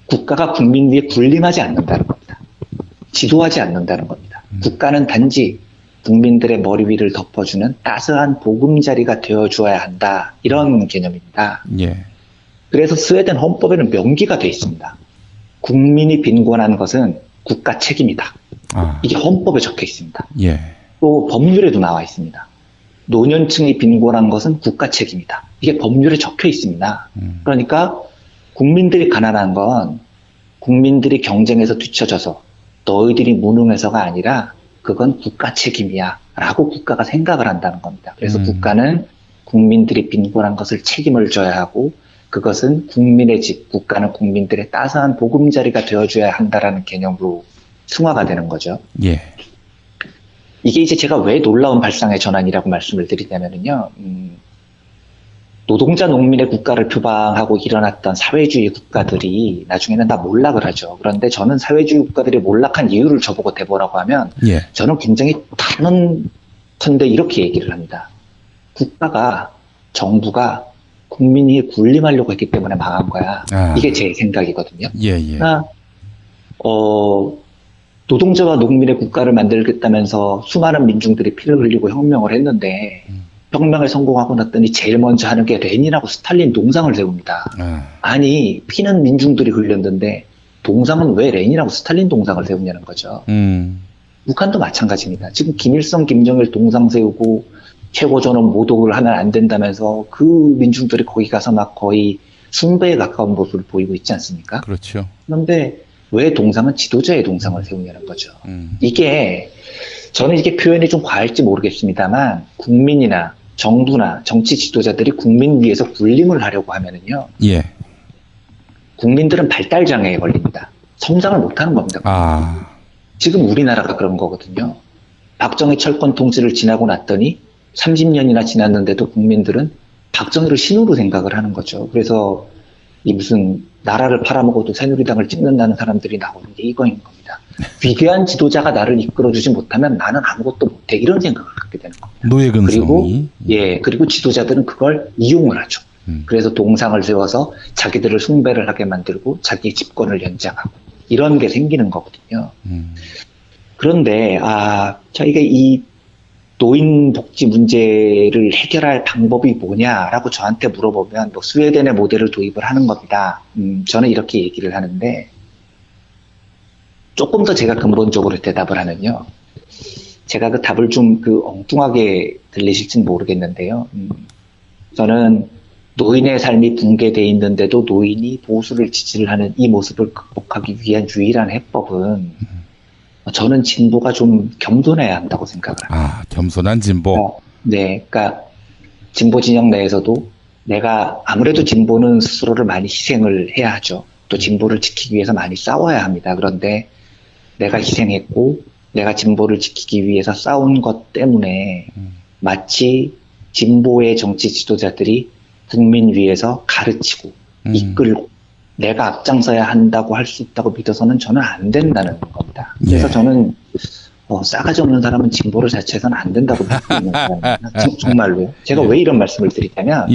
국가가 국민 위에 군림하지 않는다는 겁니다. 지도하지 않는다는 겁니다. 국가는 단지 국민들의 머리 위를 덮어주는 따스한 보금자리가 되어줘야 한다. 이런 개념입니다. 예. 그래서 스웨덴 헌법에는 명기가 되어 있습니다. 국민이 빈곤한 것은 국가 책임이다. 이게 헌법에 적혀 있습니다. 예. 또 법률에도 나와 있습니다. 노년층이 빈곤한 것은 국가 책임이다. 이게 법률에 적혀 있습니다. 그러니까 국민들이 가난한 건 국민들이 경쟁에서 뒤처져서 너희들이 무능해서가 아니라 그건 국가 책임이야 라고 국가가 생각을 한다는 겁니다. 그래서 국가는 국민들이 빈곤한 것을 책임을 져야 하고 그것은 국민의 집, 국가는 국민들의 따스한 보금자리가 되어줘야 한다라는 개념으로 승화가 되는 거죠. 예. 이게 이제 제가 왜 놀라운 발상의 전환이라고 말씀을 드리냐면요. 노동자 농민의 국가를 표방하고 일어났던 사회주의 국가들이 나중에는 다 몰락을 하죠. 그런데 저는 사회주의 국가들이 몰락한 이유를 저보고 대보라고 하면 예. 저는 굉장히 단언컨대 이렇게 얘기를 합니다. 국가가, 정부가 국민이 군림하려고 했기 때문에 망한 거야. 이게 제 생각이거든요. 예, 예. 그러니까 노동자와 농민의 국가를 만들겠다면서 수많은 민중들이 피를 흘리고 혁명을 했는데 혁명에 성공하고 났더니 제일 먼저 하는 게 레닌하고 스탈린 동상을 세웁니다. 아니 피는 민중들이 흘렸는데 동상은 왜 레닌하고 스탈린 동상을 세우냐는 거죠. 북한도 마찬가지입니다. 지금 김일성, 김정일 동상 세우고 최고전원 모독을 하면 안 된다면서 그 민중들이 거기 가서 막 거의 숭배에 가까운 모습을 보이고 있지 않습니까? 그렇죠. 그런데 왜 동상은 지도자의 동상을 세우냐는 거죠. 이게 저는 이게 표현이 좀 과할지 모르겠습니다만 국민이나 정부나 정치 지도자들이 국민 위에서 군림을 하려고 하면은요. 예. 국민들은 발달 장애에 걸립니다. 성장을 못하는 겁니다. 지금 우리나라가 그런 거거든요. 박정희 철권 통치를 지나고 났더니 30년이나 지났는데도 국민들은 박정희를 신으로 생각을 하는 거죠. 그래서 이 무슨 나라를 팔아먹어도 새누리당을 찍는다는 사람들이 나오는 게 이거인 겁니다. 위대한 지도자가 나를 이끌어주지 못하면 나는 아무것도 못해. 이런 생각을 갖게 되는 겁니다. 노예근성이. 그리고 지도자들은 그걸 이용을 하죠. 그래서 동상을 세워서 자기들을 숭배를 하게 만들고 자기 집권을 연장하고 이런 게 생기는 거거든요. 그런데 저희가 이 노인 복지 문제를 해결할 방법이 뭐냐라고 저한테 물어보면 뭐 스웨덴의 모델을 도입을 하는 겁니다. 저는 이렇게 얘기를 하는데 조금 더 제가 근본적으로 대답을 하면요. 제가 그 답을 좀 엉뚱하게 들리실지는 모르겠는데요. 저는 노인의 삶이 붕괴되어 있는데도 노인이 보수를 지지를 하는 이 모습을 극복하기 위한 유일한 해법은 저는 진보가 좀 겸손해야 한다고 생각을 합니다. 겸손한 진보. 네, 그러니까 진보 진영 내에서도 내가 아무래도 진보는 스스로를 많이 희생을 해야 하죠. 또 진보를 지키기 위해서 많이 싸워야 합니다. 그런데 내가 희생했고 내가 진보를 지키기 위해서 싸운 것 때문에 마치 진보의 정치 지도자들이 국민 위에서 가르치고 이끌고 내가 앞장서야 한다고 할 수 있다고 믿어서는 저는 안 된다는 겁니다. 그래서 저는 싸가지 없는 사람은 진보를 자처해서는 안 된다고 믿고 있는 사람입니다. 정말로요. 제가 왜 이런 말씀을 드리냐면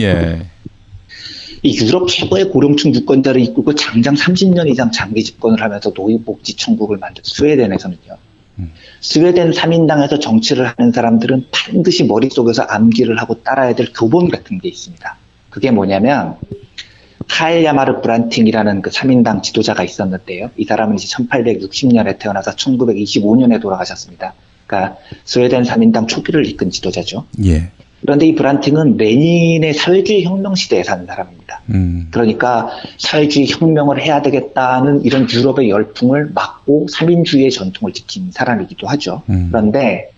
이 유럽 최고의 고령층 유권자를 이끌고 장장 30년 이상 장기 집권을 하면서 노인복지 천국을 만든 스웨덴에서는요. 스웨덴 3인당에서 정치를 하는 사람들은 반드시 머릿속에서 암기를 하고 따라야 될 교본 같은 게 있습니다. 그게 뭐냐면 카엘 야마르 브란팅이라는 그 3인당 지도자가 있었는데요. 이 사람은 이제 1860년에 태어나서 1925년에 돌아가셨습니다. 그러니까 스웨덴 3인당 초기를 이끈 지도자죠. 그런데 이 브란팅은 레닌의 사회주의 혁명 시대에 사는 사람입니다. 그러니까 사회주의 혁명을 해야 되겠다는 이런 유럽의 열풍을 막고 3인주의의 전통을 지킨 사람이기도 하죠. 그런데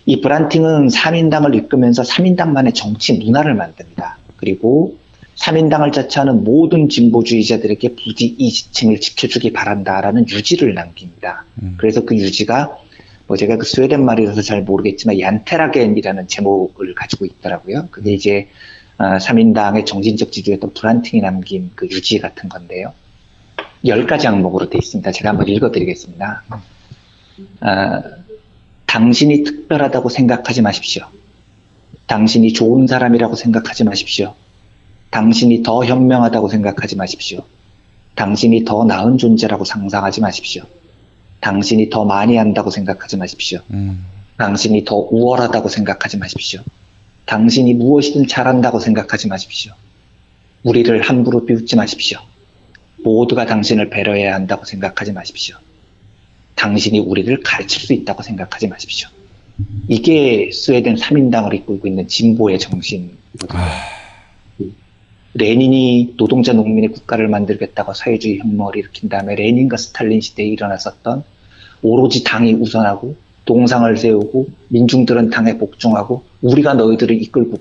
이 브란팅은 3인당을 이끌면서 3인당만의 정치 문화를 만듭니다. 그리고 3인당을 자처하는 모든 진보주의자들에게 부디 이 지층을 지켜주기 바란다라는 유지를 남깁니다. 그래서 그 유지가 제가 그 스웨덴 말이라서 잘 모르겠지만 얀테라겐이라는 제목을 가지고 있더라고요. 그게 이제 3인당의 정신적 지주였던 브란팅이 남긴 그 유지 같은 건데요. 10가지 항목으로 되어 있습니다. 제가 한번 읽어드리겠습니다. 당신이 특별하다고 생각하지 마십시오. 당신이 좋은 사람이라고 생각하지 마십시오. 당신이 더 현명하다고 생각하지 마십시오. 당신이 더 나은 존재라고 상상하지 마십시오. 당신이 더 많이 한다고 생각하지 마십시오. 당신이 더 우월하다고 생각하지 마십시오. 당신이 무엇이든 잘한다고 생각하지 마십시오. 우리를 함부로 비웃지 마십시오. 모두가 당신을 배려해야 한다고 생각하지 마십시오. 당신이 우리를 가르칠 수 있다고 생각하지 마십시오. 이게 스웨덴 3인당을 이끌고 있는 진보의 정신이거든요. 레닌이 노동자 농민의 국가를 만들겠다고 사회주의 혁명을 일으킨 다음에 레닌과 스탈린 시대에 일어났었던 오로지 당이 우선하고 동상을 세우고 민중들은 당에 복종하고 우리가 너희들을 이끌고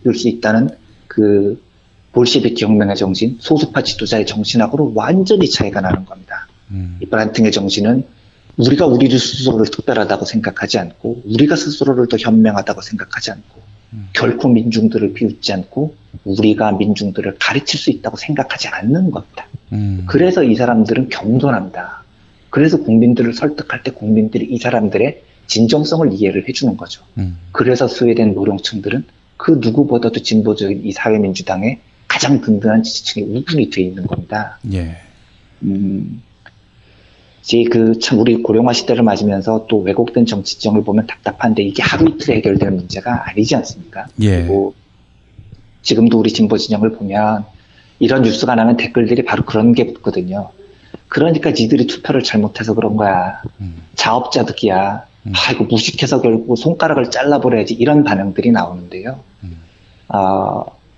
이끌 수 있다는 그 볼셰비키 혁명의 정신, 소수파 지도자의 정신하고는 완전히 차이가 나는 겁니다. 이 브란팅의 정신은 우리가 우리 스스로를 특별하다고 생각하지 않고 우리가 스스로를 더 현명하다고 생각하지 않고 결코 민중들을 비웃지 않고 우리가 민중들을 가르칠 수 있다고 생각하지 않는 겁니다. 그래서 이 사람들은 겸손합니다. 그래서 국민들을 설득할 때 국민들이 이 사람들의 진정성을 이해를 해주는 거죠. 그래서 스웨덴 노령층들은 그 누구보다도 진보적인 이 사회민주당의 가장 든든한 지지층에 우분이 돼 있는 겁니다. 이제 참 우리 고령화 시대를 맞으면서 또 왜곡된 정치 지형을 보면 답답한데 이게 하루 이틀에 해결되는 문제가 아니지 않습니까? 그리고 지금도 우리 진보 진영을 보면 이런 뉴스가 나면 댓글들이 바로 그런 게 붙거든요. 그러니까 니들이 투표를 잘못해서 그런 거야. 자업자득이야. 이거 무식해서 결국 손가락을 잘라버려야지. 이런 반응들이 나오는데요.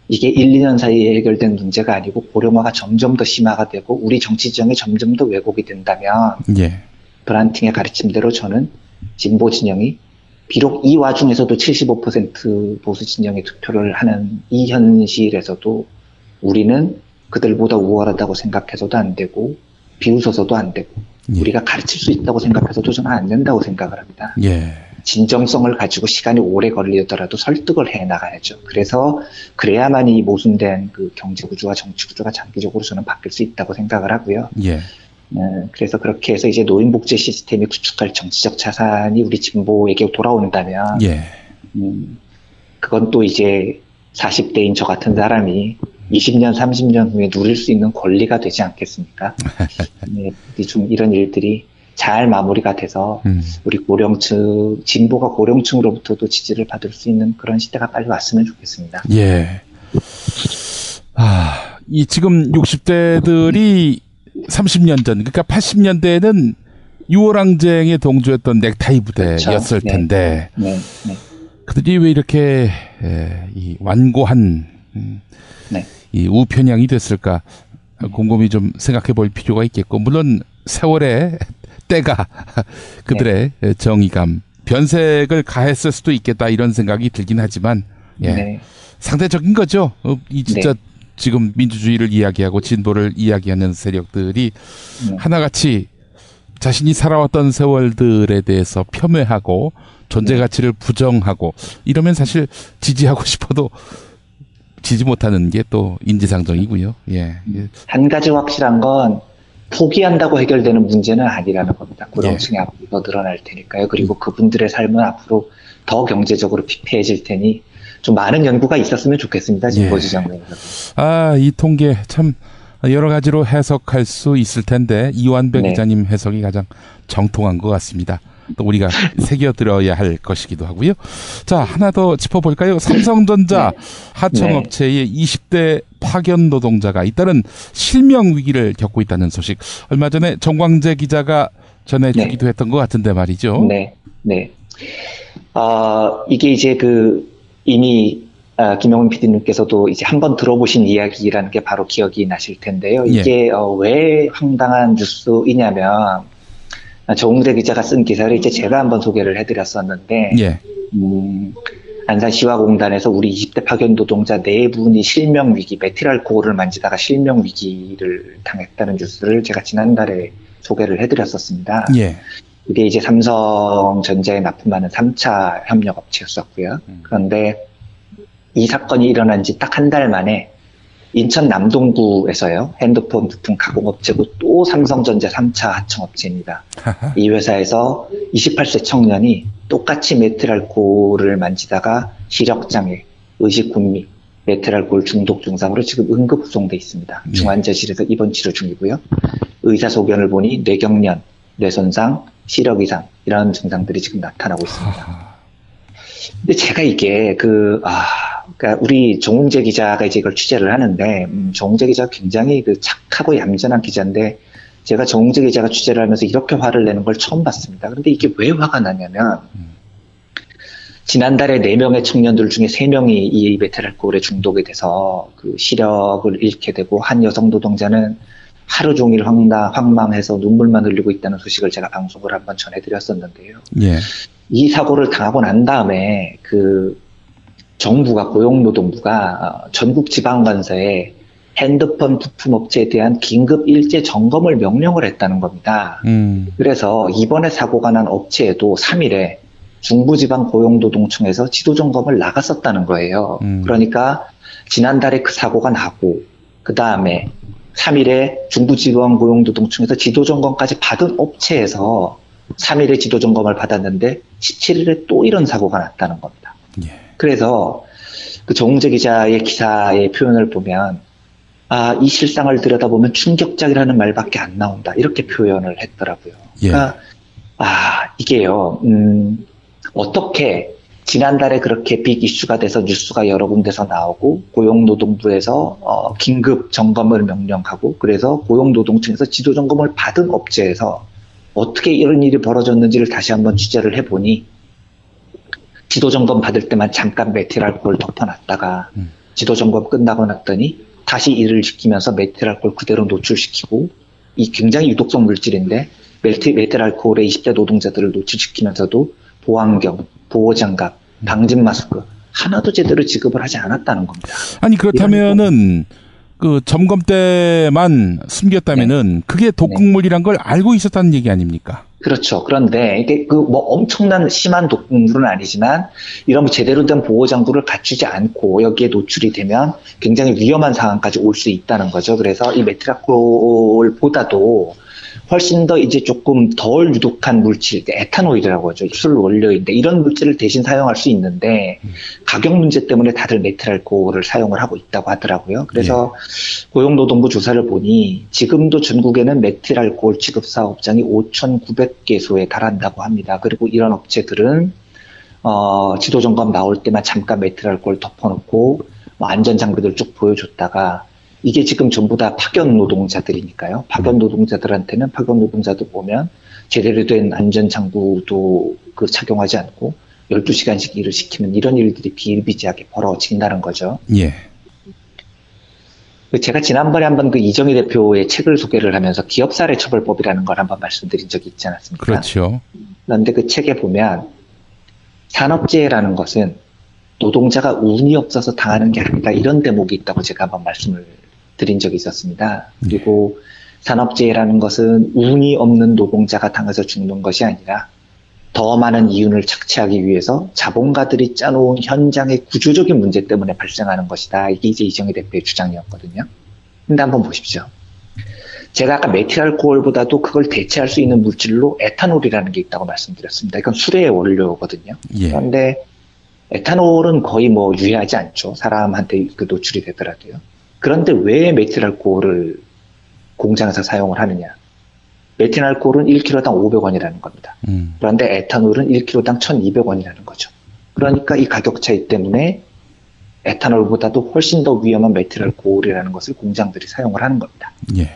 이게 1, 2년 사이에 해결된 문제가 아니고 고령화가 점점 더 심화가 되고 우리 정치 지형이 점점 더 왜곡이 된다면 브란팅의 가르침대로 저는 진보 진영이 비록 이 와중에서도 75% 보수 진영에 투표를 하는 이 현실에서도 우리는 그들보다 우월하다고 생각해서도 안 되고 비웃어서도 안 되고 우리가 가르칠 수 있다고 생각해서도 저는 안 된다고 생각을 합니다. 진정성을 가지고 시간이 오래 걸리더라도 설득을 해 나가야죠. 그래야만 이 모순된 그 경제 구조와 정치 구조가 장기적으로 저는 바뀔 수 있다고 생각을 하고요. 그래서 그렇게 해서 이제 노인복지 시스템이 구축할 정치적 자산이 우리 진보에게 돌아온다면, 그건 또 이제 40대인 저 같은 사람이 20년, 30년 후에 누릴 수 있는 권리가 되지 않겠습니까? 좀 이런 일들이 잘 마무리가 돼서 우리 고령층, 진보가 고령층으로부터도 지지를 받을 수 있는 그런 시대가 빨리 왔으면 좋겠습니다. 이 지금 60대들이 30년 전, 그러니까 80년대에는 유월항쟁에 동조했던 넥타이 부대였을 텐데, 그들이 왜 이렇게 이 완고한 이 우편향이 됐을까 곰곰이 좀 생각해 볼 필요가 있겠고, 물론 세월의 때가 그들의 정의감, 변색을 가했을 수도 있겠다 이런 생각이 들긴 하지만 상대적인 거죠. 이 진짜 지금 민주주의를 이야기하고 진보를 이야기하는 세력들이 하나같이 자신이 살아왔던 세월들에 대해서 폄훼하고 존재 가치를 부정하고 이러면 사실 지지하고 싶어도 지지 못하는 게 또 인지상정이고요. 한 가지 확실한 건 포기한다고 해결되는 문제는 아니라는 겁니다. 고령층이 앞으로 더 늘어날 테니까요. 그리고 그분들의 삶은 앞으로 더 경제적으로 피폐해질 테니 좀 많은 연구가 있었으면 좋겠습니다. 진보지정에서. 이 통계 참 여러 가지로 해석할 수 있을 텐데 이완배 기자님 해석이 가장 정통한 것 같습니다. 또 우리가 새겨들어야 할 것이기도 하고요. 자, 하나 더 짚어볼까요? 삼성전자 하청업체의 20대 파견 노동자가 잇따른 실명 위기를 겪고 있다는 소식. 얼마 전에 정광재 기자가 전해주기도 했던 것 같은데 말이죠. 네. 이게 이제 이미 김영훈 PD님께서도 이제 한번 들어보신 이야기라는 게 바로 기억이 나실 텐데요. 이게 왜 황당한 뉴스이냐면 정웅재 기자가 쓴 기사를 이제 제가 한번 소개를 해드렸었는데 안산시화공단에서 우리 20대 파견 노동자 4분이 실명 위기, 메틸알코올을 만지다가 실명 위기를 당했다는 뉴스를 제가 지난달에 소개를 해드렸었습니다. 그게 이제 삼성전자에 납품하는 3차 협력업체였었고요. 그런데 이 사건이 일어난 지 딱 한 달 만에 인천 남동구에서요. 핸드폰 부품 가공업체고 또 삼성전자 3차 하청업체입니다. 이 회사에서 28세 청년이 똑같이 메틸알코올을 만지다가 시력장애, 의식군미, 메틸알코올 중독 증상으로 지금 응급후송돼 있습니다. 중환자실에서 입원 치료 중이고요. 의사소견을 보니 뇌경련, 뇌손상, 시력 이상 이런 증상들이 지금 나타나고 있습니다. 근데 제가 이게 그러니까 우리 정웅재 기자가 이제 이걸 취재를 하는데 정웅재 기자가 굉장히 착하고 얌전한 기자인데 제가 정웅재 기자가 취재를 하면서 이렇게 화를 내는 걸 처음 봤습니다. 그런데 이게 왜 화가 나냐면 지난달에 4명의 청년들 중에 3명이 이 메틸알코올에 중독이 돼서 그 시력을 잃게 되고 한 여성 노동자는 하루 종일 황망해서 눈물만 흘리고 있다는 소식을 제가 방송을 한번 전해드렸었는데요. 이 사고를 당하고 난 다음에 정부가 고용노동부가 전국 지방건설에 핸드폰 부품업체에 대한 긴급 일제 점검을 명령을 했다는 겁니다. 그래서 이번에 사고가 난 업체에도 3일에 중부지방고용노동청에서 지도점검을 나갔었다는 거예요. 그러니까 지난달에 그 사고가 나고 그 다음에 3일에 중부지방고용노동청에서 지도점검까지 받은 업체에서 3일에 지도점검을 받았는데 17일에 또 이런 사고가 났다는 겁니다. 그래서 그 정웅재 기자의 기사의 표현을 보면 이 실상을 들여다보면 충격적이라는 말밖에 안 나온다. 이렇게 표현을 했더라고요. 그러니까 이게요. 어떻게 지난달에 그렇게 빅 이슈가 돼서 뉴스가 여러 군데서 나오고 고용노동부에서 긴급 점검을 명령하고 그래서 고용노동청에서 지도점검을 받은 업체에서 어떻게 이런 일이 벌어졌는지를 다시 한번 취재를 해보니 지도점검 받을 때만 잠깐 메틸알코올 덮어놨다가 지도점검 끝나고 났더니 다시 일을 시키면서 메틸알코올 그대로 노출시키고 이 굉장히 유독성 물질인데 메틸알코올에 20대 노동자들을 노출시키면서도 보안경, 보호장갑, 방진 마스크 하나도 제대로 지급을 하지 않았다는 겁니다. 아니 그렇다면은 그 점검 때만 숨겼다면은 그게 독극물이란 걸 알고 있었다는 얘기 아닙니까? 그렇죠. 그런데 이게 엄청난 심한 독극물은 아니지만 이런 제대로 된 보호 장구를 갖추지 않고 여기에 노출이 되면 굉장히 위험한 상황까지 올 수 있다는 거죠. 그래서 이 메틸알코올보다도 훨씬 더 이제 조금 덜 유독한 물질, 에탄올이라고 하죠. 술 원료인데 이런 물질을 대신 사용할 수 있는데 가격 문제 때문에 다들 메틸알코올을 사용을 하고 있다고 하더라고요. 그래서 고용노동부 조사를 보니 지금도 전국에는 메틸알코올 취급 사업장이 5,900개소에 달한다고 합니다. 그리고 이런 업체들은 지도점검 나올 때만 잠깐 메틸알코올 덮어놓고 안전 장비들 쭉 보여줬다가 이게 지금 전부 다 파견 노동자들이니까요. 파견 노동자들한테는 파견 노동자들 보면 제대로 된 안전 장구도 착용하지 않고 12시간씩 일을 시키는 이런 일들이 비일비재하게 벌어진다는 거죠. 제가 지난번에 한번 이정희 대표의 책을 소개를 하면서 기업사례 처벌법이라는 걸 한번 말씀드린 적이 있지 않았습니까? 그렇죠. 그런데 그 책에 보면 산업재해라는 것은 노동자가 운이 없어서 당하는 게 아니다 이런 대목이 있다고 제가 한번 말씀을 드린 적이 있었습니다. 그리고 산업재해라는 것은 운이 없는 노동자가 당해서 죽는 것이 아니라 더 많은 이윤을 착취하기 위해서 자본가들이 짜놓은 현장의 구조적인 문제 때문에 발생하는 것이다. 이게 이제 이정희 대표의 주장이었거든요. 근데 한번 보십시오. 제가 아까 메틸알코올보다도 그걸 대체할 수 있는 물질로 에탄올이라는 게 있다고 말씀드렸습니다. 이건 술의 원료거든요. 예. 그런데 에탄올은 거의 뭐 유해하지 않죠. 사람한테 그 노출이 되더라도요. 그런데 왜 메틸알코올을 공장에서 사용을 하느냐. 메틸알코올은 1kg당 500원이라는 겁니다. 그런데 에탄올은 1kg당 1,200원이라는 거죠. 그러니까 이 가격 차이 때문에 에탄올보다도 훨씬 더 위험한 메틸알코올이라는 것을 공장들이 사용을 하는 겁니다. 예.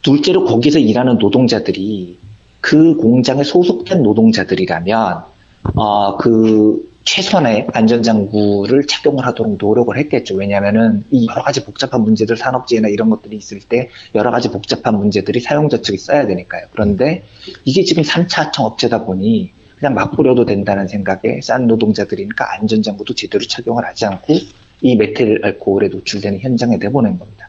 둘째로 거기서 일하는 노동자들이 그 공장에 소속된 노동자들이라면 그 최선의 안전장구를 착용을 하도록 노력을 했겠죠. 왜냐하면은 이 여러 가지 복잡한 문제들, 산업재해나 이런 것들이 있을 때 여러 가지 복잡한 문제들이 사용자 측이 써야 되니까요. 그런데 이게 지금 3차 하청 업체다 보니 그냥 막 뿌려도 된다는 생각에 싼 노동자들이니까 안전장구도 제대로 착용을 하지 않고 이 메틸알코올에 노출되는 현장에 내보낸 겁니다.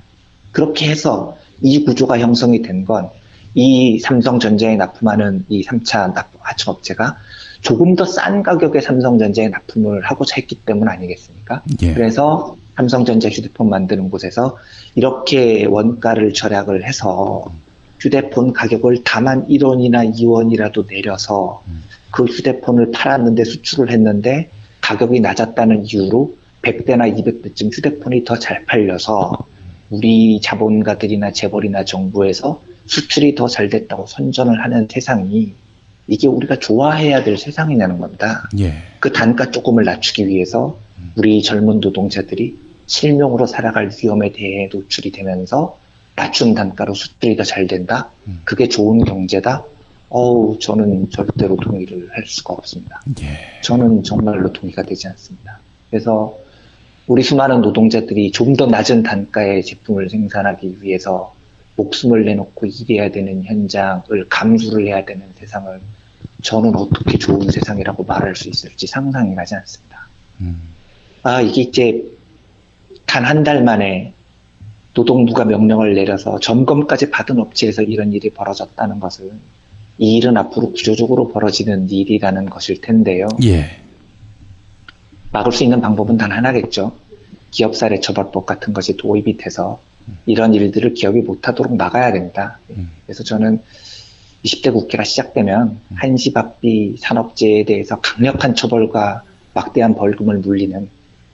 그렇게 해서 이 구조가 형성이 된 건 이 삼성전자에 납품하는 이 3차 하청업체가 조금 더 싼 가격에 삼성전자에 납품을 하고자 했기 때문 아니겠습니까? 예. 그래서 삼성전자 휴대폰 만드는 곳에서 이렇게 원가를 절약을 해서 휴대폰 가격을 다만 1원이나 2원이라도 내려서 그 휴대폰을 팔았는데 수출을 했는데 가격이 낮았다는 이유로 100대나 200대쯤 휴대폰이 더 잘 팔려서 우리 자본가들이나 재벌이나 정부에서 수출이 더 잘 됐다고 선전을 하는 세상이 이게 우리가 좋아해야 될 세상이냐는 겁니다. 예. 그 단가 조금을 낮추기 위해서 우리 젊은 노동자들이 실명으로 살아갈 위험에 대해 노출이 되면서 낮춘 단가로 수출이 더 잘 된다. 그게 좋은 경제다. 저는 절대로 동의를 할 수가 없습니다. 예. 저는 정말로 동의가 되지 않습니다. 그래서 우리 수많은 노동자들이 좀 더 낮은 단가의 제품을 생산하기 위해서 목숨을 내놓고 일해야 되는 현장을 감수를 해야 되는 세상을 저는 어떻게 좋은 세상이라고 말할 수 있을지 상상이 가지 않습니다. 이게 이제 단 한 달 만에 노동부가 명령을 내려서 점검까지 받은 업체에서 이런 일이 벌어졌다는 것은 이 일은 앞으로 구조적으로 벌어지는 일이라는 것일 텐데요. 예. 막을 수 있는 방법은 단 하나겠죠. 기업사례처벌법 같은 것이 도입이 돼서 이런 일들을 기업이 못하도록 막아야 된다. 그래서 저는 20대 국회가 시작되면 한시박비 산업재해에 대해서 강력한 처벌과 막대한 벌금을 물리는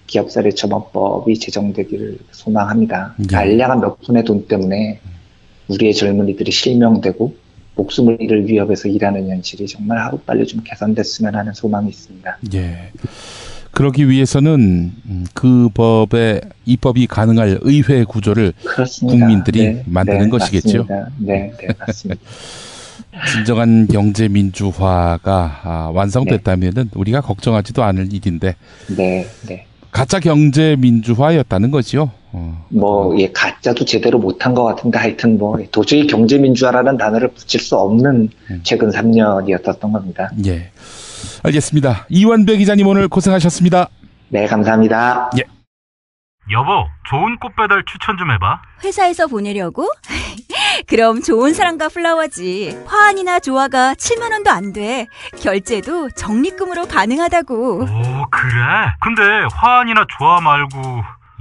기업사례처벌법이 제정되기를 소망합니다. 예. 알량한 몇 푼의 돈 때문에 우리의 젊은이들이 실명되고 목숨을 잃을 위협에서 일하는 현실이 정말 하루빨리 좀 개선됐으면 하는 소망이 있습니다. 예. 그러기 위해서는 그 법의 입법이 가능할 의회 구조를 그렇습니다. 국민들이 만드는 것이겠죠. 맞습니다. 네, 맞습니다. 진정한 경제 민주화가 완성됐다면은 우리가 걱정하지도 않을 일인데. 네. 가짜 경제 민주화였다는 거지요. 가짜도 제대로 못한 것 같은데 하여튼 도저히 경제 민주화라는 단어를 붙일 수 없는 최근 3년이었던 겁니다. 예. 알겠습니다. 이완배 기자님 오늘 고생하셨습니다. 네, 감사합니다. 예. 여보, 좋은 꽃 배달 추천 좀 해봐. 회사에서 보내려고? 그럼 좋은 사람과 플라워지. 화환이나 조화가 7만 원도 안 돼. 결제도 적립금으로 가능하다고. 오, 그래? 근데 화환이나 조화 말고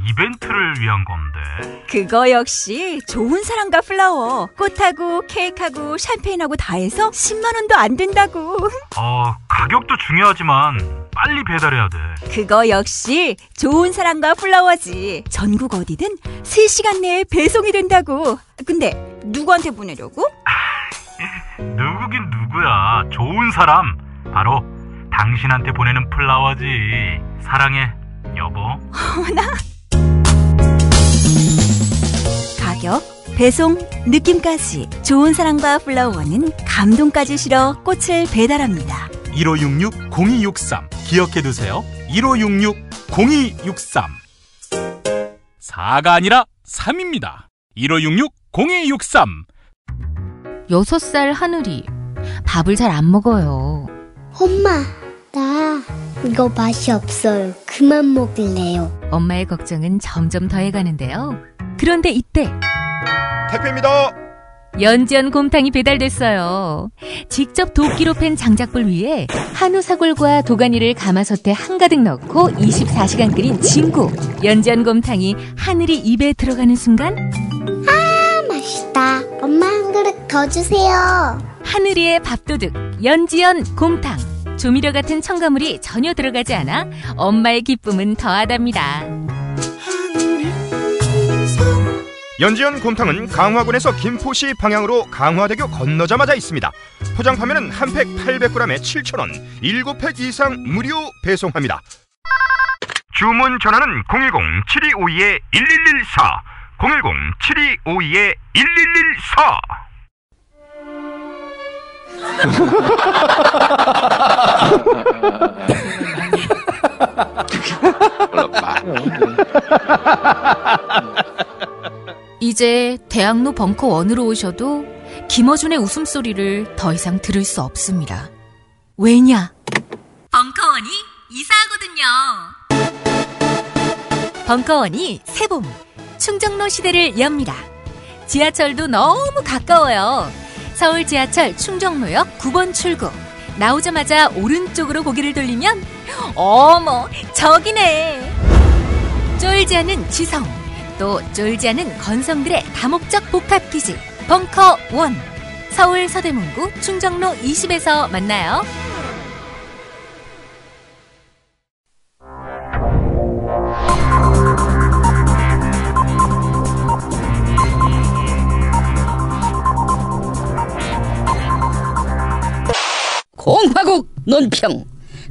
이벤트를 위한 건데. 그거 역시 좋은 사람과 플라워. 꽃하고 케이크하고 샴페인하고 다 해서 10만 원도 안 된다고. 가격도 중요하지만 빨리 배달해야 돼. 그거 역시 좋은 사람과 플라워지. 전국 어디든 3시간 내에 배송이 된다고. 근데 누구한테 보내려고? 누구긴 누구야. 좋은 사람. 바로 당신한테 보내는 플라워지. 사랑해, 여보. 어머나. 가격, 배송, 느낌까지 좋은 사랑과 플라워는 감동까지 실어 꽃을 배달합니다. 1566-0263 기억해두세요. 1566-0263 4가 아니라 3입니다. 1566-0263 6살 하늘이 밥을 잘 안 먹어요. 엄마, 나 이거 맛이 없어요. 그만 먹을래요. 엄마의 걱정은 점점 더해가는데요. 그런데 이때 택배입니다. 연지연 곰탕이 배달됐어요. 직접 도끼로 팬 장작불 위에 한우 사골과 도가니를 가마솥에 한가득 넣고 24시간 끓인 진구. 연지연 곰탕이 하늘이 입에 들어가는 순간 맛있다. 더 주세요. 하늘이의 밥도둑 연지연 곰탕. 조미료 같은 첨가물이 전혀 들어가지 않아 엄마의 기쁨은 더하답니다. 연지연 곰탕은 강화군에서 김포시 방향으로 강화대교 건너자마자 있습니다. 포장 판매는 한 팩 800g에 7,000원, 7팩 이상 무료 배송합니다. 주문 전화는 010-7252-1114, 010-7252-1114. 이제 대학로 벙커 1으로 오셔도 김어준의 웃음소리를 더 이상 들을 수 없습니다. 왜냐? 벙커원이 이사하거든요. 벙커원이 새봄 충정로 시대를 엽니다. 지하철도 너무 가까워요. 서울 지하철 충정로역 9번 출구. 나오자마자 오른쪽으로 고개를 돌리면 어머 저기네. 쫄지 않은 지성, 또 쫄지 않은 건성들의 다목적 복합기지 벙커원. 서울 서대문구 충정로 20에서 만나요. 공화국 논평.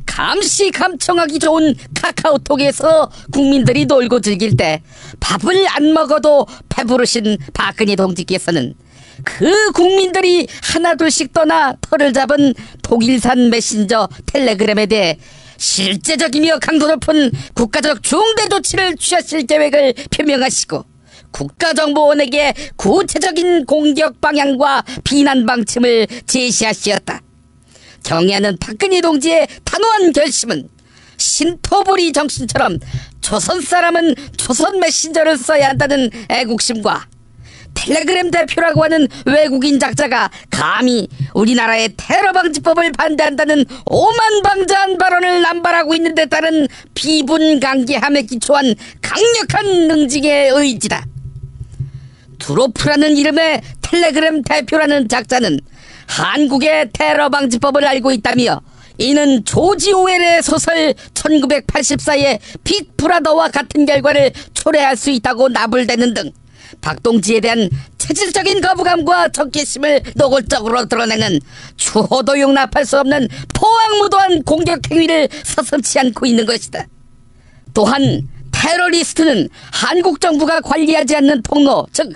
감시 감청하기 좋은 카카오톡에서 국민들이 놀고 즐길 때 밥을 안 먹어도 배부르신 박근혜 동지께서는 그 국민들이 하나둘씩 떠나 털을 잡은 독일산 메신저 텔레그램에 대해 실제적이며 강도 높은 국가적 중대 조치를 취하실 계획을 표명하시고 국가정보원에게 구체적인 공격 방향과 비난 방침을 제시하시었다. 경애하는 박근혜 동지의 단호한 결심은 신토부리 정신처럼 조선 사람은 조선 메신저를 써야 한다는 애국심과 텔레그램 대표라고 하는 외국인 작자가 감히 우리나라의 테러 방지법을 반대한다는 오만방자한 발언을 남발하고 있는 데 따른 비분강개함에 기초한 강력한 응징의 의지다. 두로프라는 이름의 텔레그램 대표라는 작자는 한국의 테러 방지법을 알고 있다며 이는 조지 오웰의 소설 1984의 빅브라더와 같은 결과를 초래할 수 있다고 나불대는 등 박동지에 대한 체질적인 거부감과 적개심을 노골적으로 드러내는 추호도 용납할 수 없는 포악무도한 공격 행위를 서슴지 않고 있는 것이다. 또한 테러리스트는 한국 정부가 관리하지 않는 통로, 즉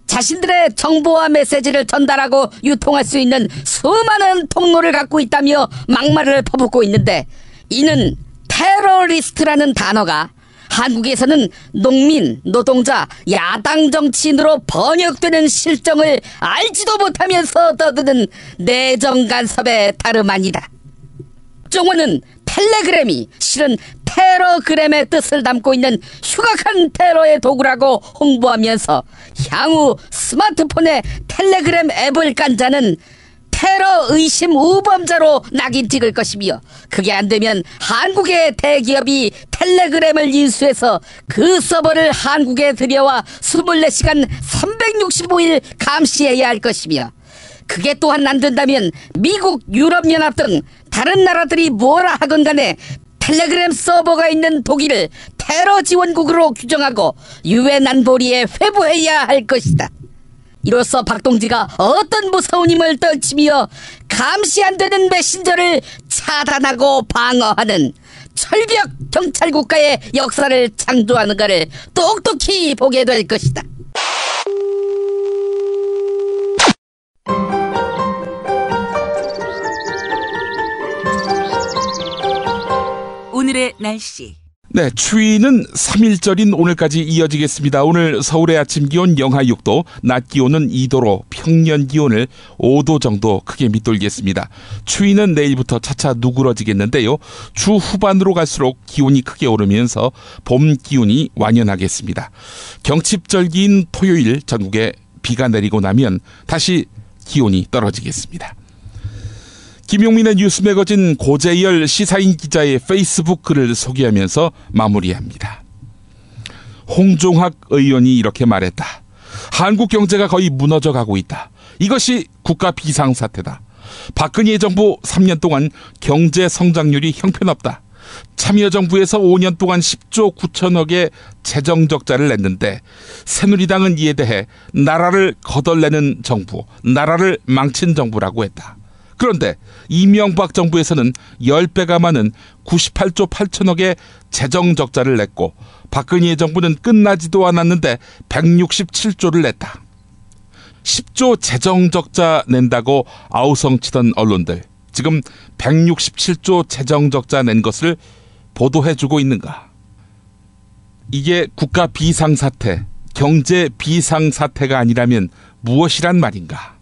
자신들의 정보와 메시지를 전달하고 유통할 수 있는 수많은 통로를 갖고 있다며 막말을 퍼붓고 있는데, 이는 테러리스트라는 단어가 한국에서는 농민, 노동자, 야당 정치인으로 번역되는 실정을 알지도 못하면서 떠드는 내정 간섭의 다름 아니다. 정원은 텔레그램이 실은 테러그램의 뜻을 담고 있는 흉악한 테러의 도구라고 홍보하면서 향후 스마트폰에 텔레그램 앱을 깐 자는 테러 의심 우범자로 낙인 찍을 것이며, 그게 안 되면 한국의 대기업이 텔레그램을 인수해서 그 서버를 한국에 들여와 24시간 365일 감시해야 할 것이며, 그게 또한 안 된다면 미국, 유럽연합 등 다른 나라들이 뭐라 하건 간에 텔레그램 서버가 있는 독일을 테러 지원국으로 규정하고 유엔 안보리에 회부해야 할 것이다. 이로써 박동지가 어떤 무서운 힘을 떨치며 감시 안 되는 메신저를 차단하고 방어하는 철벽 경찰 국가의 역사를 창조하는가를 똑똑히 보게 될 것이다. 오늘의 날씨. 네, 추위는 3일절인 오늘까지 이어지겠습니다. 오늘 서울의 아침 기온 영하 6도, 낮 기온은 2도로 평년 기온을 5도 정도 크게 밑돌겠습니다. 추위는 내일부터 차차 누그러지겠는데요. 주 후반으로 갈수록 기온이 크게 오르면서 봄 기운이 완연하겠습니다. 경칩절기인 토요일 전국에 비가 내리고 나면 다시 기온이 떨어지겠습니다. 김용민의 뉴스 매거진 고재열 시사인 기자의 페이스북 글을 소개하면서 마무리합니다. 홍종학 의원이 이렇게 말했다. 한국 경제가 거의 무너져 가고 있다. 이것이 국가 비상사태다. 박근혜 정부 3년 동안 경제 성장률이 형편없다. 참여정부에서 5년 동안 10조 9천억의 재정적자를 냈는데 새누리당은 이에 대해 나라를 거덜내는 정부, 나라를 망친 정부라고 했다. 그런데 이명박 정부에서는 10배가 많은 98조 8천억의 재정적자를 냈고 박근혜 정부는 끝나지도 않았는데 167조를 냈다. 10조 재정적자 낸다고 아우성치던 언론들, 지금 167조 재정적자 낸 것을 보도해주고 있는가? 이게 국가 비상사태, 경제 비상사태가 아니라면 무엇이란 말인가?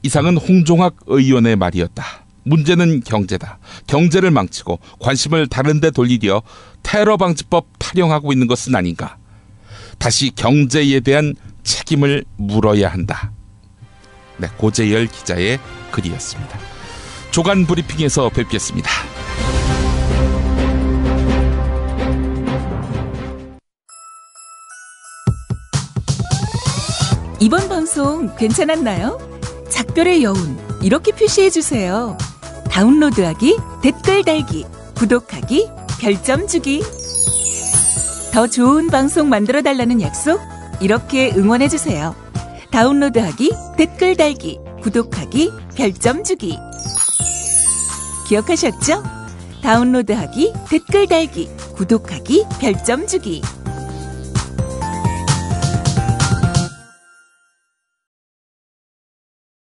이상은 홍종학 의원의 말이었다. 문제는 경제다. 경제를 망치고 관심을 다른 데 돌리려 테러방지법 타령하고 있는 것은 아닌가? 다시 경제에 대한 책임을 물어야 한다. 네, 고재열 기자의 글이었습니다. 조간 브리핑에서 뵙겠습니다. 이번 방송 괜찮았나요? 작별의 여운 이렇게 표시해주세요. 다운로드하기, 댓글 달기, 구독하기, 별점 주기. 더 좋은 방송 만들어달라는 약속 이렇게 응원해주세요. 다운로드하기, 댓글 달기, 구독하기, 별점 주기. 기억하셨죠? 다운로드하기, 댓글 달기, 구독하기, 별점 주기.